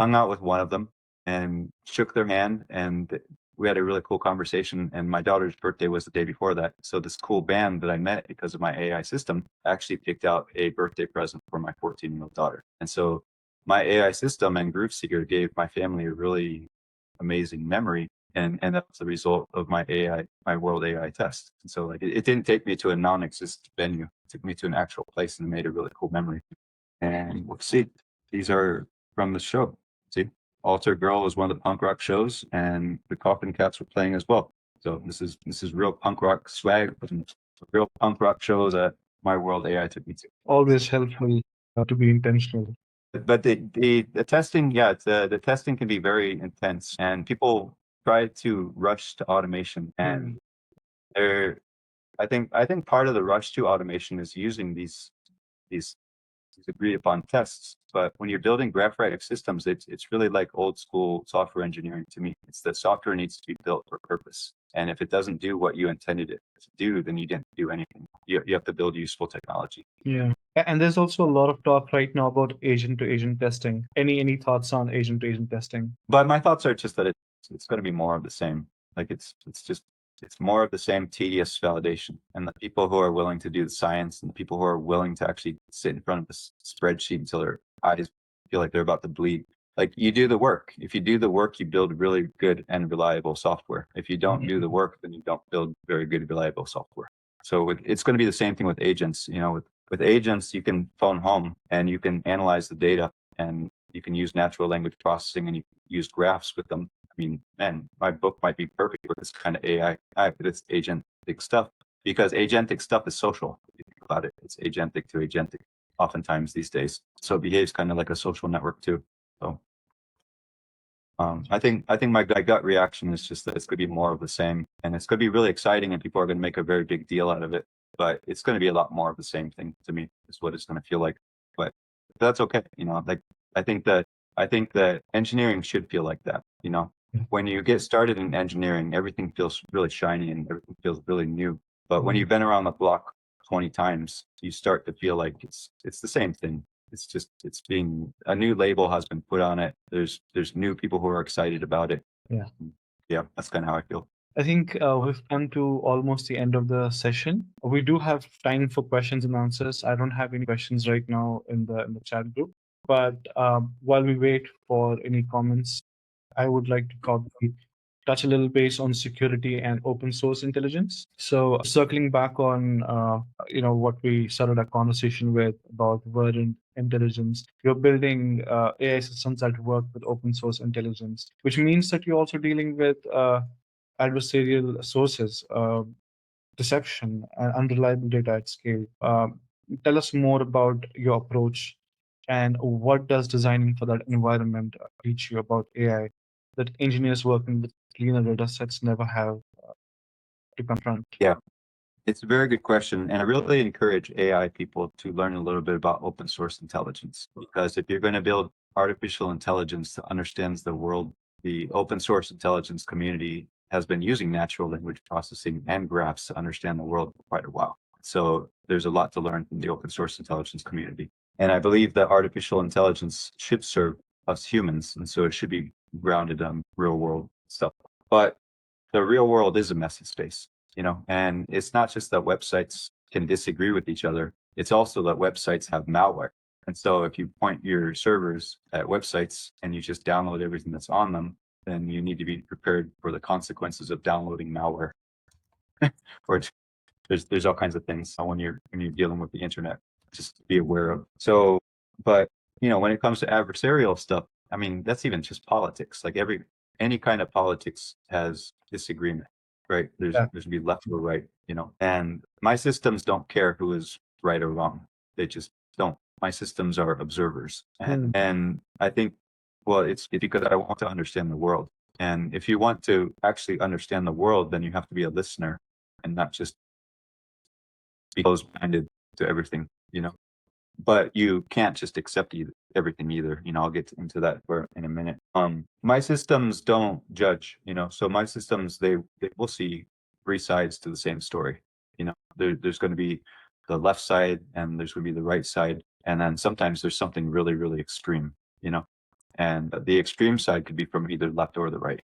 hung out with one of them and shook their hand, and we had a really cool conversation. And my daughter's birthday was the day before that. So this cool band that I met because of my AI system actually picked out a birthday present for my 14-year-old daughter. And so my AI system and GroupSeeker gave my family a really amazing memory. And that was the result of my world AI test. And so like it didn't take me to a non-existent venue. It took me to an actual place and made a really cool memory. And we'll see. These are from the show. See, Alter Girl is one of the punk rock shows, and the Coffin Cats were playing as well. So this is real punk rock swag, real punk rock show that my world AI took me to. Always helpful to be intentional. But the testing, yeah, the testing can be very intense, and people try to rush to automation, and I think part of the rush to automation is using these agreed upon tests. But when you're building GraphRAG systems, it's really like old school software engineering to me. It's that software needs to be built for purpose. And if it doesn't do what you intended it to do, then you didn't do anything. You have to build useful technology. Yeah. And there's also a lot of talk right now about agent to agent testing. Any thoughts on agent to agent testing? But my thoughts are just that it's going to be more of the same. Like it's more of the same tedious validation. And the people who are willing to do the science and the people who are willing to actually sit in front of a spreadsheet until their eyes feel like they're about to bleed. Like you do the work. If you do the work, you build really good and reliable software. If you don't do the work, then you don't build very good, reliable software. So it's going to be the same thing with agents. With agents, you can phone home and you can analyze the data, and you can use natural language processing, and you can use graphs with them. I mean, man, my book might be perfect with this kind of AI, but it's agentic stuff, because agentic stuff is social. If you think about it, it's agentic to agentic oftentimes these days. So it behaves kind of like a social network too. So I think my gut reaction is just that it's going to be more of the same, and it's going to be really exciting, and people are going to make a very big deal out of it. But it's going to be a lot more of the same thing to me, is what it's going to feel like. But that's okay. Like I think that engineering should feel like that. When you get started in engineering, everything feels really shiny and everything feels really new. But when you've been around the block 20 times, you start to feel like it's the same thing. It's being a new label has been put on it. There's new people who are excited about it. Yeah, that's kind of how I feel. I think we've come to almost the end of the session. We do have time for questions and answers. I don't have any questions right now in the chat group, but while we wait for any comments, I would like to probably touch a little base on security and open source intelligence. So circling back on what we started our conversation with about Verdant Intelligence, you're building AI systems that work with open source intelligence, which means that you're also dealing with adversarial sources, deception, and unreliable data at scale. Tell us more about your approach, and what does designing for that environment teach you about AI that engineers working with cleaner data sets never have to confront? Yeah, it's a very good question. And I really encourage AI people to learn a little bit about open source intelligence, because if you're going to build artificial intelligence that understands the world, the open source intelligence community has been using natural language processing and graphs to understand the world for quite a while. So there's a lot to learn from the open source intelligence community. And I believe that artificial intelligence should serve us humans. And so it should be grounded on real world stuff. But the real world is a messy space, and it's not just that websites can disagree with each other. It's also that websites have malware. And so if you point your servers at websites and you just download everything that's on them, then you need to be prepared for the consequences of downloading malware. Or there's all kinds of things when you're dealing with the internet. just be aware of. So, but when it comes to adversarial stuff, I mean, that's even just politics. Like any kind of politics has disagreement, right? There's gonna be left or right, and my systems don't care who is right or wrong. They just don't. My systems are observers. And I think, well, it's because I want to understand the world. And if you want to actually understand the world, then you have to be a listener and not just be closed-minded to everything, but you can't just accept everything either. I'll get into that in a minute. My systems don't judge, so my systems, they will see three sides to the same story. There's going to be the left side and there's going to be the right side. And then sometimes there's something really, really extreme, and the extreme side could be from either left or the right,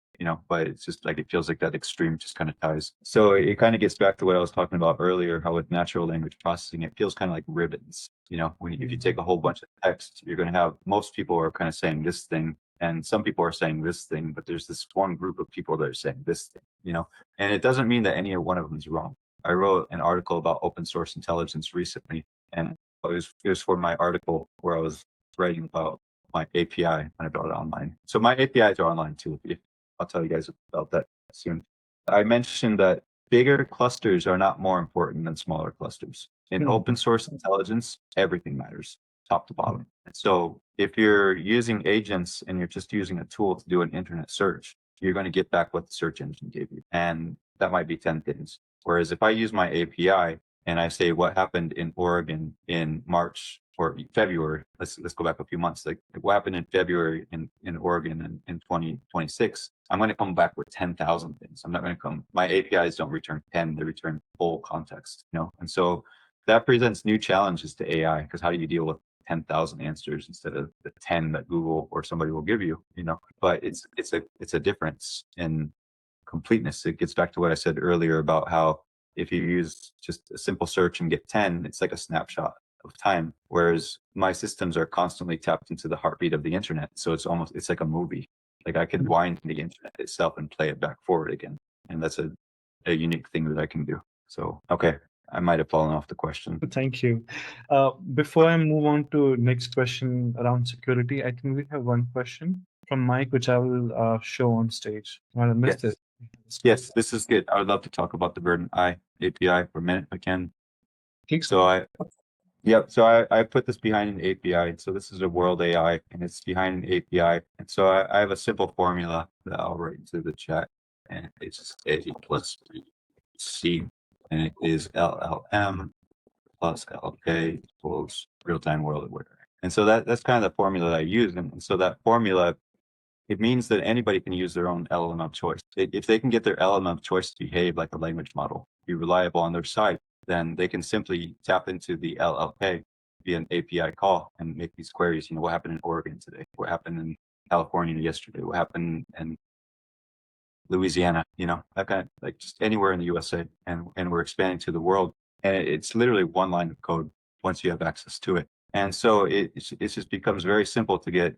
but it's just like, it feels like that extreme just kind of ties. So it kind of gets back to what I was talking about earlier, how with natural language processing, it feels kind of like ribbons, if you take a whole bunch of text, you're going to have, most people are kind of saying this thing, and some people are saying this thing, but there's this one group of people that are saying this thing, and it doesn't mean that any one of them is wrong. I wrote an article about open source intelligence recently, and it was for my article where I was writing about my API when I built it online. So my APIs are online too. I'll tell you guys about that soon. I mentioned that bigger clusters are not more important than smaller clusters. In open source intelligence, everything matters, top to bottom. So if you're using agents and you're just using a tool to do an internet search, you're going to get back what the search engine gave you. And that might be 10 things. Whereas if I use my API and I say what happened in Oregon in March or February, let's go back a few months, like what happened in February in Oregon in 2026, I'm going to come back with 10,000 things. I'm not going to my APIs don't return 10, they return full context, and so that presents new challenges to AI, because how do you deal with 10,000 answers instead of the 10 that Google or somebody will give you, but it's a difference in completeness. It gets back to what I said earlier about how if you use just a simple search and get 10, it's like a snapshot of time, whereas my systems are constantly tapped into the heartbeat of the internet. So it's like a movie. Like I could wind the internet itself and play it back forward again. And that's a unique thing that I can do. So, okay, I might have fallen off the question. Thank you. Before I move on to next question around security, I think we have one question from Mike, which I will show on stage. I missed it. Yes, this is good. I would love to talk about the Verdant Eye API for a minute if I can. So I put this behind an API. So this is a world AI and it's behind an API. And so I have a simple formula that I'll write into the chat, and it's A plus C, and it is LLM plus LK equals real-time world aware. And so that's kind of the formula that I use. And so that formula, it means that anybody can use their own LLM of choice. If they can get their LLM of choice to behave like a language model, be reliable on their side, then they can simply tap into the LLK via an API call and make these queries. What happened in Oregon today? What happened in California yesterday? What happened in Louisiana? That kind of, like, just anywhere in the USA. And we're expanding to the world. And it's literally one line of code once you have access to it. And so it just becomes very simple to get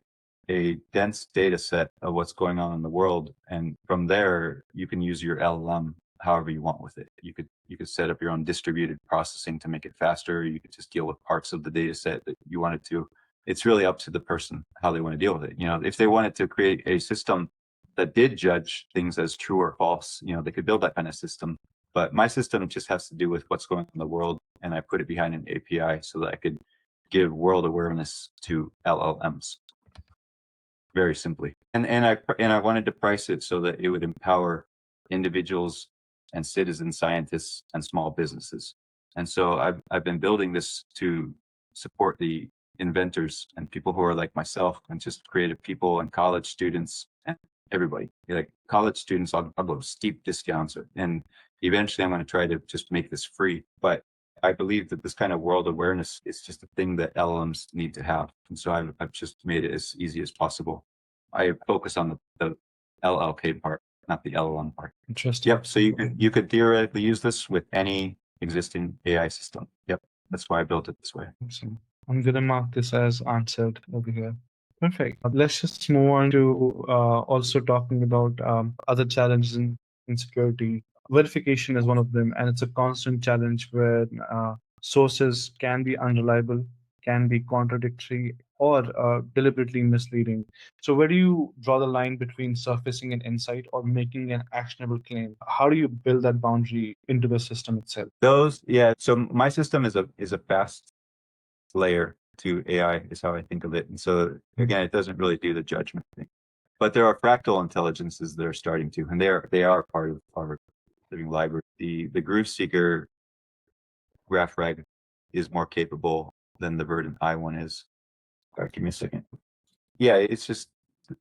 a dense data set of what's going on in the world. And from there, you can use your LLM however you want with it. You could set up your own distributed processing to make it faster. You could just deal with parts of the data set that you wanted to. It's really up to the person how they want to deal with it. If they wanted to create a system that did judge things as true or false, they could build that kind of system. But my system just has to do with what's going on in the world, and I put it behind an API so that I could give world awareness to LLMs. Very simply. And I wanted to price it so that it would empower individuals and citizen scientists and small businesses. And so I've been building this to support the inventors and people who are like myself, and just creative people and college students and everybody. Like college students, I'll go steep discounts, and eventually I'm going to try to just make this free. But I believe that this kind of world awareness is just a thing that LLMs need to have. And so I've just made it as easy as possible. I focus on the LLK part, not the LLM part. Interesting. Yep. So you could theoretically use this with any existing AI system. Yep. That's why I built it this way. Awesome. I'm going to mark this as answered over here. Perfect. Let's just move on to also talking about other challenges in security. Verification is one of them, and it's a constant challenge where sources can be unreliable, can be contradictory, or deliberately misleading. So, where do you draw the line between surfacing an insight or making an actionable claim? How do you build that boundary into the system itself? Those, yeah. So my system is a fast layer to AI, is how I think of it. And so again, it doesn't really do the judgment thing. But there are fractal intelligences that are starting to, and they are part of our living library. The groove seeker GraphRAG is more capable than the Verdant Eye one is. Give me a second. Yeah, it's just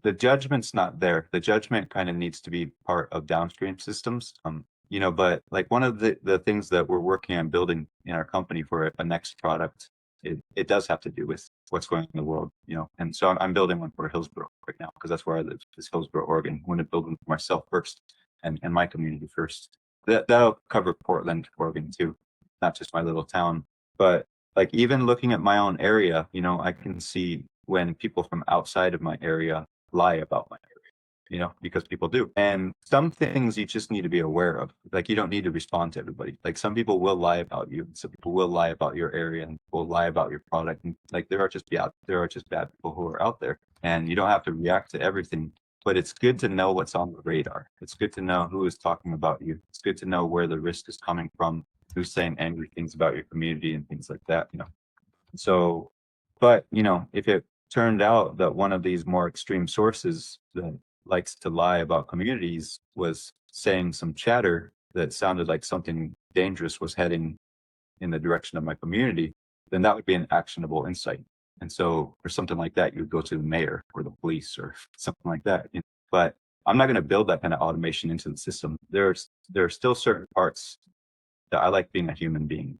the judgment's not there. The judgment kind of needs to be part of downstream systems. But like one of the things that we're working on building in our company for a next product, it does have to do with what's going on in the world, And so I'm building one for Hillsborough right now because that's where I live, is Hillsborough, Oregon. I want to build one for myself first and my community first. That'll cover Portland, Oregon too, not just my little town. But like even looking at my own area, I can see when people from outside of my area lie about my area, because people do. And some things you just need to be aware of. Like you don't need to respond to everybody. Like some people will lie about you. Some people will lie about your area and will lie about your product. And like there are just bad people who are out there. And you don't have to react to everything. But it's good to know what's on the radar. It's good to know who is talking about you. It's good to know where the risk is coming from, who's saying angry things about your community and things like that. So, but if it turned out that one of these more extreme sources that likes to lie about communities was saying some chatter that sounded like something dangerous was heading in the direction of my community, then that would be an actionable insight. And so for something like that, you would go to the mayor or the police or something like that. But I'm not going to build that kind of automation into the system. There are still certain parts that I like being a human being,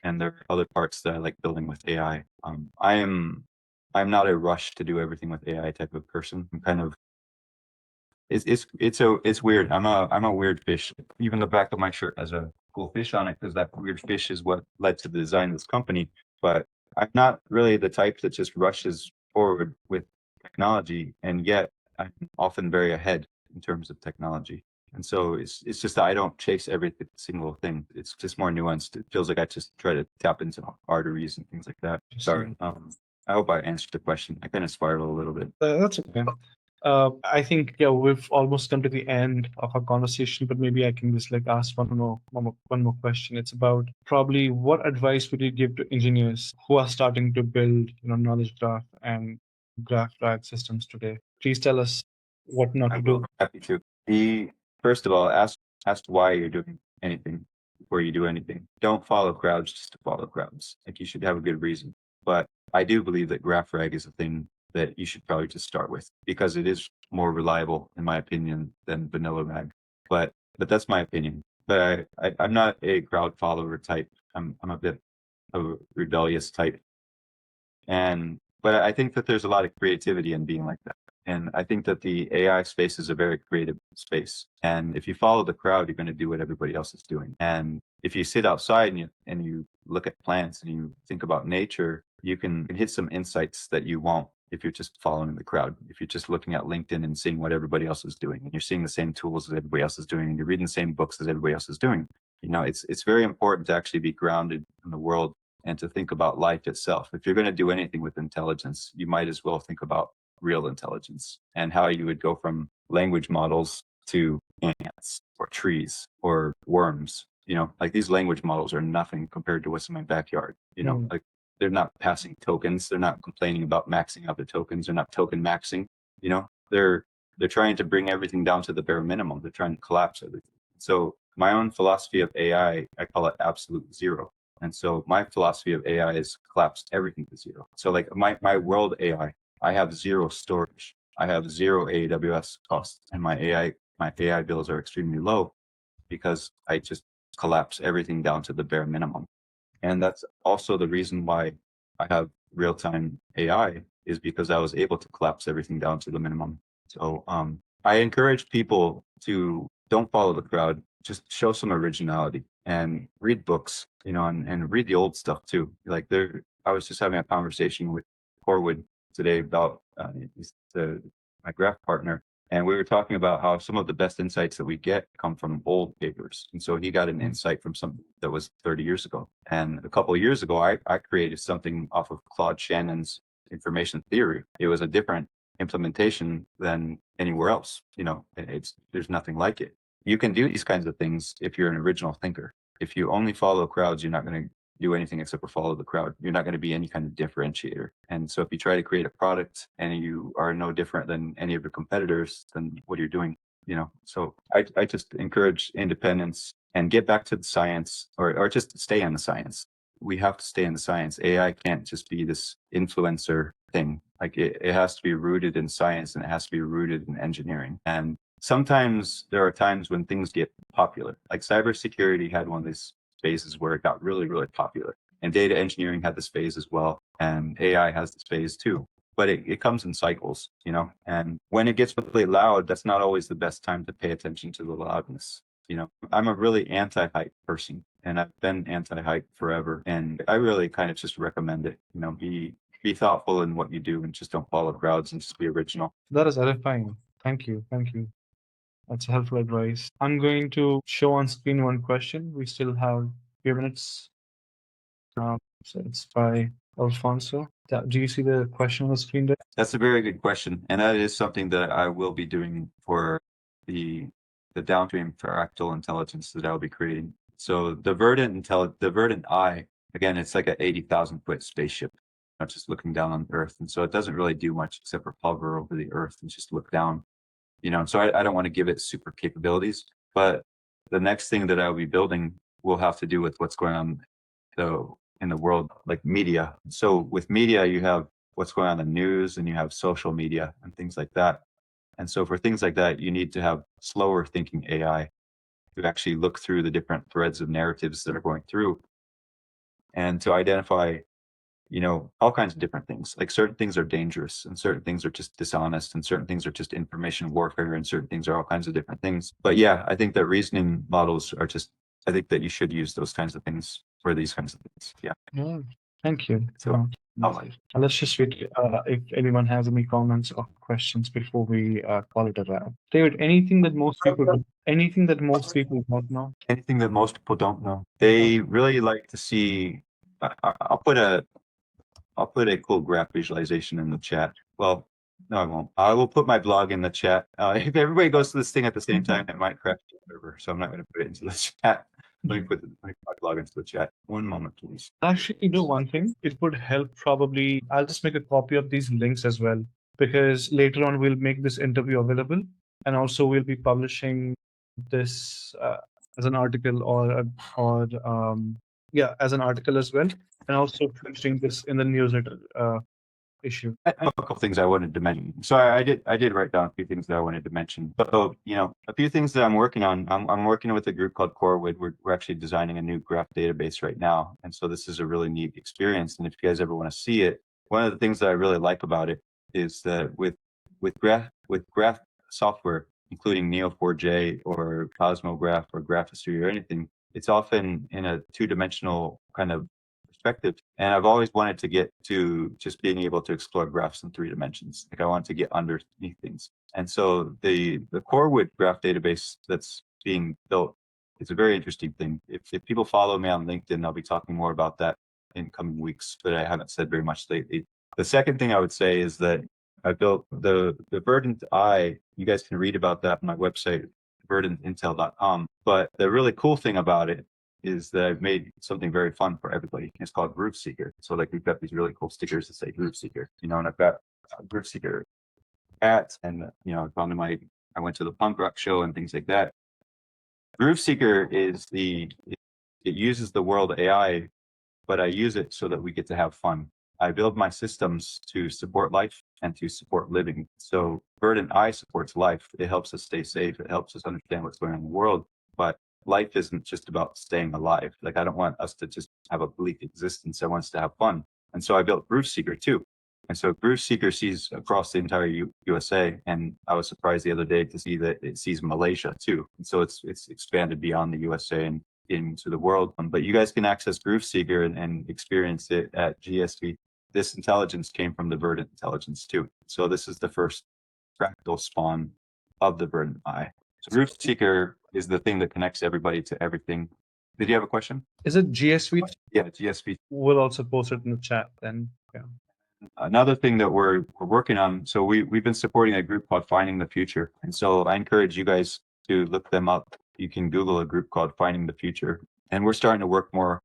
and there are other parts that I like building with AI. I'm not a rush to do everything with AI type of person. I'm kind of it's weird. I'm a weird fish. Even the back of my shirt has a cool fish on it because that weird fish is what led to the design of this company. But I'm not really the type that just rushes forward with technology, and yet I'm often very ahead in terms of technology. And so it's just that I don't chase every single thing. It's just more nuanced. It feels like I just try to tap into arteries and things like that. Sorry. I hope I answered the question. I kind of spiraled a little bit. That's okay. I think we've almost come to the end of our conversation, but maybe I can just like ask one more question. It's about probably what advice would you give to engineers who are starting to build knowledge graph and GraphRAG systems today? Please tell us what not to do. Happy to. First of all, ask why you're doing anything before you do anything. Don't follow crowds just to follow crowds. Like you should have a good reason. But I do believe that GraphRAG is a thing that you should probably just start with because it is more reliable, in my opinion, than vanilla rag. But that's my opinion. But I'm not a crowd follower type. I'm a bit of a rebellious type. But I think that there's a lot of creativity in being like that. And I think that the AI space is a very creative space. And if you follow the crowd, you're going to do what everybody else is doing. And if you sit outside and you look at plants and you think about nature, you can hit some insights that you won't if you're just following the crowd. If you're just looking at LinkedIn and seeing what everybody else is doing, and you're seeing the same tools that everybody else is doing, and you're reading the same books as everybody else is doing, it's very important to actually be grounded in the world and to think about life itself. If you're going to do anything with intelligence, you might as well think about real intelligence and how you would go from language models to ants or trees or worms. Like these language models are nothing compared to what's in my backyard. Like they're not passing tokens. They're not complaining about maxing out the tokens. They're not token maxing. They're trying to bring everything down to the bare minimum. They're trying to collapse everything. So my own philosophy of AI, I call it absolute zero. And so my philosophy of AI is collapse everything to zero. So like my world AI, I have zero storage. I have zero AWS costs, and my AI bills are extremely low because I just collapse everything down to the bare minimum. And that's also the reason why I have real-time AI is because I was able to collapse everything down to the minimum. So I encourage people to don't follow the crowd, just show some originality and read books, and read the old stuff too. Like I was just having a conversation with Corwood today about my graph partner, And we were talking about how some of the best insights that we get come from old papers. And so he got an insight from something that was 30 years ago. And a couple of years ago, I created something off of Claude Shannon's information theory. It was a different implementation than anywhere else. There's nothing like it. You can do these kinds of things if you're an original thinker. If you only follow crowds, you're not going to do anything except for follow the crowd. You're not going to be any kind of differentiator. And so if you try to create a product and you are no different than any of your competitors, then what are you doing? So I just encourage independence and get back to the science, or just stay in the science. We have to stay in the science. AI can't just be this influencer thing. Like it has to be rooted in science, and it has to be rooted in engineering. And sometimes there are times when things get popular. Like cybersecurity had one of these phases where it got really, really popular. And data engineering had this phase as well. And AI has this phase too. But it comes in cycles, and when it gets really loud, that's not always the best time to pay attention to the loudness. I'm a really anti-hype person, and I've been anti-hype forever. And I really kind of just recommend it, be thoughtful in what you do, and just don't follow crowds, and just be original. That is edifying. Thank you. Thank you. That's helpful advice. I'm going to show on screen one question. We still have a few minutes. So it's by Alfonso. Do you see the question on the screen there? That's a very good question. And that is something that I will be doing for the downstream fractal intelligence that I'll be creating. So the Verdant Eye, again, it's like an 80,000-foot spaceship, not just looking down on Earth. And so it doesn't really do much except for hover over the Earth and just look down. And so I don't want to give it super capabilities, but the next thing that I'll be building will have to do with what's going on in the world, like media. So with media, you have what's going on in the news, and you have social media and things like that. And so for things like that, you need to have slower thinking AI to actually look through the different threads of narratives that are going through, and to identify all kinds of different things. Like certain things are dangerous, and certain things are just dishonest, and certain things are just information warfare, and certain things are all kinds of different things. But yeah, I think that reasoning models are I think that you should use those kinds of things for these kinds of things. Yeah. Yeah. Thank you. So Let's just wait if anyone has any comments or questions before we call it a wrap. David, anything that most people don't know? Anything that most people don't know. They really like to see. I'll put a cool graph visualization in the chat. Well, no, I won't. I will put my blog in the chat. If everybody goes to this thing at the same time, it might crash the server. So I'm not going to put it into the chat. Let me put my blog into the chat. One moment, please. Actually, one thing. It would help probably. I'll just make a copy of these links as well, because later on we'll make this interview available, and also we'll be publishing this as an article as an article as well, and also featuring this in the newsletter issue. I have a couple things I wanted to mention. So I did write down a few things that I wanted to mention. So a few things that I'm working on. I'm working with a group called Corewood. We're actually designing a new graph database right now, and so this is a really neat experience. And if you guys ever want to see it, one of the things that I really like about it is that with graph software, including Neo4j or Cosmograph or Graph History or anything, it's often in a two-dimensional kind of perspective. And I've always wanted to get to just being able to explore graphs in 3 dimensions. Like I want to get underneath things. And so the Corewood graph database that's being built is a very interesting thing. If people follow me on LinkedIn, I'll be talking more about that in coming weeks, but I haven't said very much lately. The second thing I would say is that I built the Verdant Eye. You guys can read about that on my website, verdantintel.com. But the really cool thing about it is that I've made something very fun for everybody. It's called Groove Seeker. So like we've got these really cool stickers that say Groove Seeker, and I've got a Groove Seeker hats, and I went to the punk rock show and things like that. Groove Seeker it uses the world AI, but I use it so that we get to have fun. I build my systems to support life and to support living. So Verdant Eye supports life. It helps us stay safe. It helps us understand what's going on in the world. But life isn't just about staying alive. Like I don't want us to just have a bleak existence. I want us to have fun. And so I built Groove Seeker too. And so Groove Seeker sees across the entire USA. And I was surprised the other day to see that it sees Malaysia too. And so it's expanded beyond the USA and into the world. But you guys can access Groove Seeker and experience it at GSV. This intelligence came from the Verdant Intelligence too. So this is the first fractal spawn of the Verdant Eye. So Group Seeker is the thing that connects everybody to everything. Did you have a question? Is it GSV? Yeah, GSV. We'll also post it in the chat then. Yeah. Another thing that we're working on, so we've been supporting a group called Finding the Future. And so I encourage you guys to look them up. You can Google a group called Finding the Future. And we're starting to work more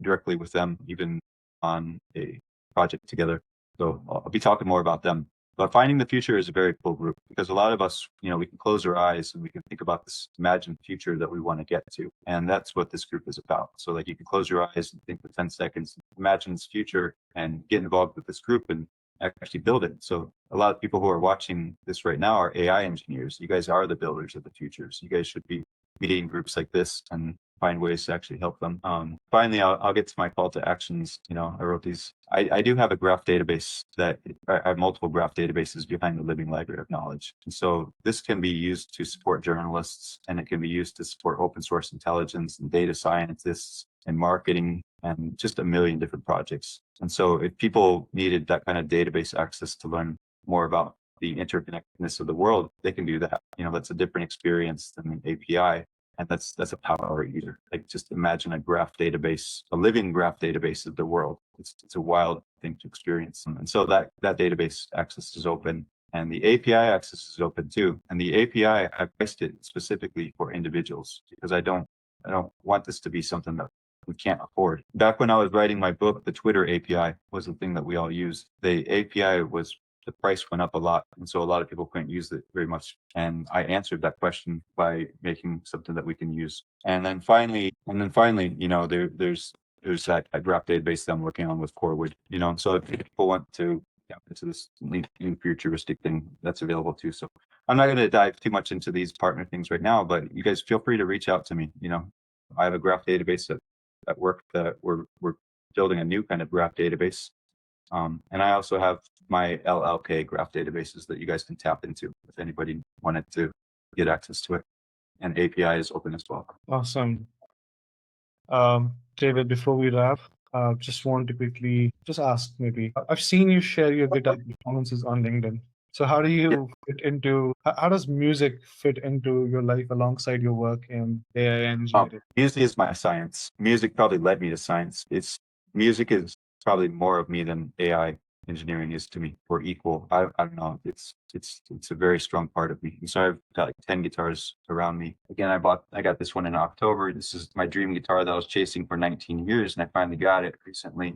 directly with them, even on a project together. So I'll be talking more about them. But Finding the Future is a very cool group because a lot of us, we can close our eyes and we can think about this imagined future that we want to get to. And that's what this group is about. So like you can close your eyes and think for 10 seconds, imagine this future and get involved with this group and actually build it. So a lot of people who are watching this right now are AI engineers. You guys are the builders of the future. So you guys should be meeting groups like this and find ways to actually help them. Finally, I'll get to my call to actions. I wrote these. I do have a graph database I have multiple graph databases behind the living library of knowledge. And so this can be used to support journalists, and it can be used to support open source intelligence and data scientists and marketing and just a million different projects. And so if people needed that kind of database access to learn more about the interconnectedness of the world, they can do that. That's a different experience than an API. And that's a power user. Like just imagine a graph database, a living graph database of the world. It's a wild thing to experience. And so that database access is open, and the API access is open too. And the API, I priced it specifically for individuals because I don't want this to be something that we can't afford. Back when I was writing my book, the Twitter API was the thing that we all used. The API the price went up a lot. And so a lot of people couldn't use it very much. And I answered that question by making something that we can use. And then finally, there's that graph database that I'm working on with Corewood, so if people want to into this new futuristic thing, that's available too. So I'm not going to dive too much into these partner things right now, but you guys feel free to reach out to me. I have a graph database at work that we're building a new kind of graph database. And I also have my LLK graph databases that you guys can tap into if anybody wanted to get access to it. And API is open as well. Awesome. David, before we wrap, just want to quickly just ask maybe. I've seen you share your GitHub performances on LinkedIn. So how do you fit into, how does music fit into your life alongside your work in AI engineering? Music is my science. Music probably led me to science. Music is probably more of me than AI engineering is to me, or equal. I don't know. It's a very strong part of me. And so I've got like 10 guitars around me. Again, I got this one in October. This is my dream guitar that I was chasing for 19 years, and I finally got it recently.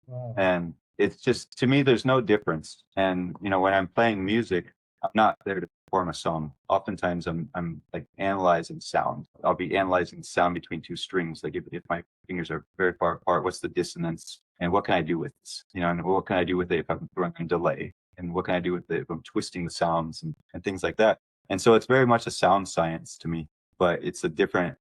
Wow. And it's just, to me, there's no difference. And when I'm playing music, I'm not there to perform a song. Oftentimes I'm like analyzing sound. I'll be analyzing sound between two strings. Like if my fingers are very far apart, what's the dissonance? And what can I do with this? And what can I do with it if I'm throwing a delay? And what can I do with it if I'm twisting the sounds and things like that? And so it's very much a sound science to me, but it's a different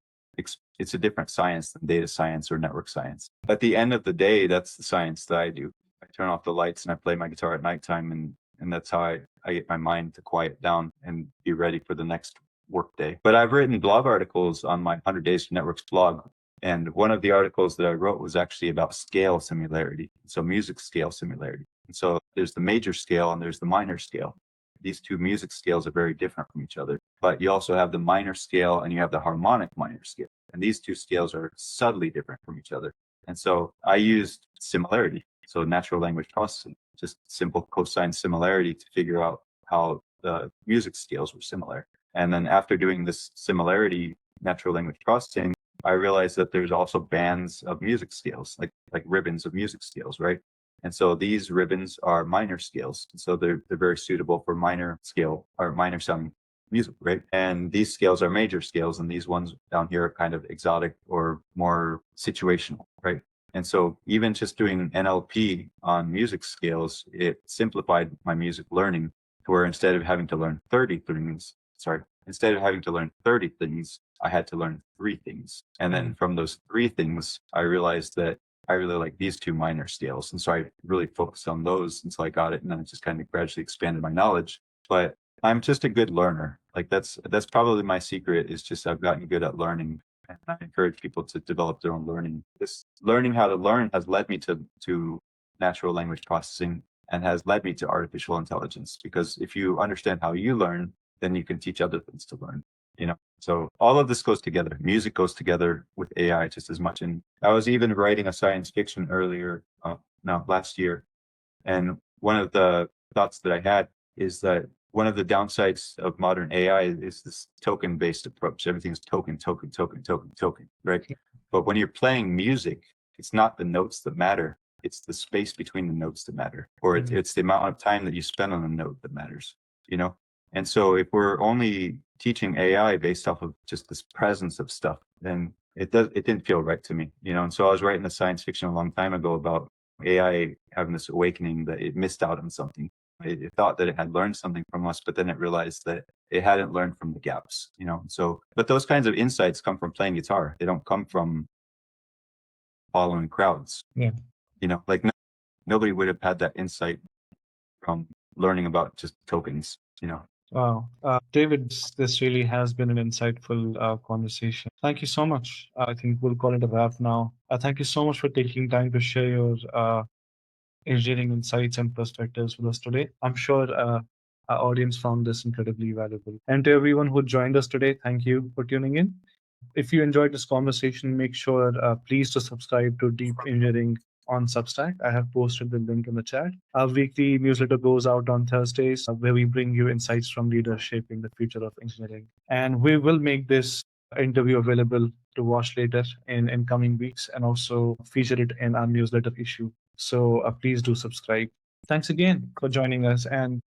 science than data science or network science. At the end of the day, that's the science that I do. I turn off the lights and I play my guitar at nighttime, and that's how I get my mind to quiet down and be ready for the next work day. But I've written blog articles on my 100 Days to Networks blog. And one of the articles that I wrote was actually about scale similarity. So music scale similarity. And so there's the major scale and there's the minor scale. These two music scales are very different from each other. But you also have the minor scale and you have the harmonic minor scale. And these two scales are subtly different from each other. And so I used similarity. So natural language processing, just simple cosine similarity to figure out how the music scales were similar. And then after doing this similarity natural language processing, I realized that there's also bands of music scales, like ribbons of music scales, right? And so these ribbons are minor scales. And so they're very suitable for minor scale or minor sounding music, right? And these scales are major scales, and these ones down here are kind of exotic or more situational, right? And so even just doing NLP on music scales, it simplified my music learning to where instead of having to learn 30 things, I had to learn 3 things. And then from those 3 things, I realized that I really like these 2 minor scales. And so I really focused on those until I got it. And then it just kind of gradually expanded my knowledge. But I'm just a good learner. Like that's probably my secret, is just I've gotten good at learning. And I encourage people to develop their own learning. This learning how to learn has led me to natural language processing and has led me to artificial intelligence. Because if you understand how you learn, then you can teach other things to learn, you know? So all of this goes together. Music goes together with AI just as much. And I was even writing a science fiction earlier, last year. And one of the thoughts that I had is that one of the downsides of modern AI is this token-based approach. Everything's token, token, token, token, token, right? But when you're playing music, it's not the notes that matter. It's the space between the notes that matter, or it's the amount of time that you spend on a note that matters, you know? And so if we're only teaching AI based off of just this presence of stuff, then it didn't feel right to me, you know? And so I was writing a science fiction a long time ago about AI having this awakening that it missed out on something. It thought that it had learned something from us, but then it realized that it hadn't learned from the gaps, you know? So, but those kinds of insights come from playing guitar. They don't come from following crowds. Yeah. You know, like nobody would have had that insight from learning about just tokens, you know? Wow. David, this really has been an insightful conversation. Thank you so much. I think we'll call it a wrap now. Thank you so much for taking time to share your engineering insights and perspectives with us today. I'm sure our audience found this incredibly valuable. And to everyone who joined us today, thank you for tuning in. If you enjoyed this conversation, make sure please to subscribe to Deep Engineering on Substack. I have posted the link in the chat. Our weekly newsletter goes out on Thursdays, where we bring you insights from leaders shaping the future of engineering. And we will make this interview available to watch later in coming weeks, and also feature it in our newsletter issue. So please do subscribe. Thanks again for joining us, and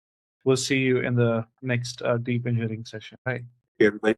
we'll see you in the next Deep Engineering session. Bye. Everybody.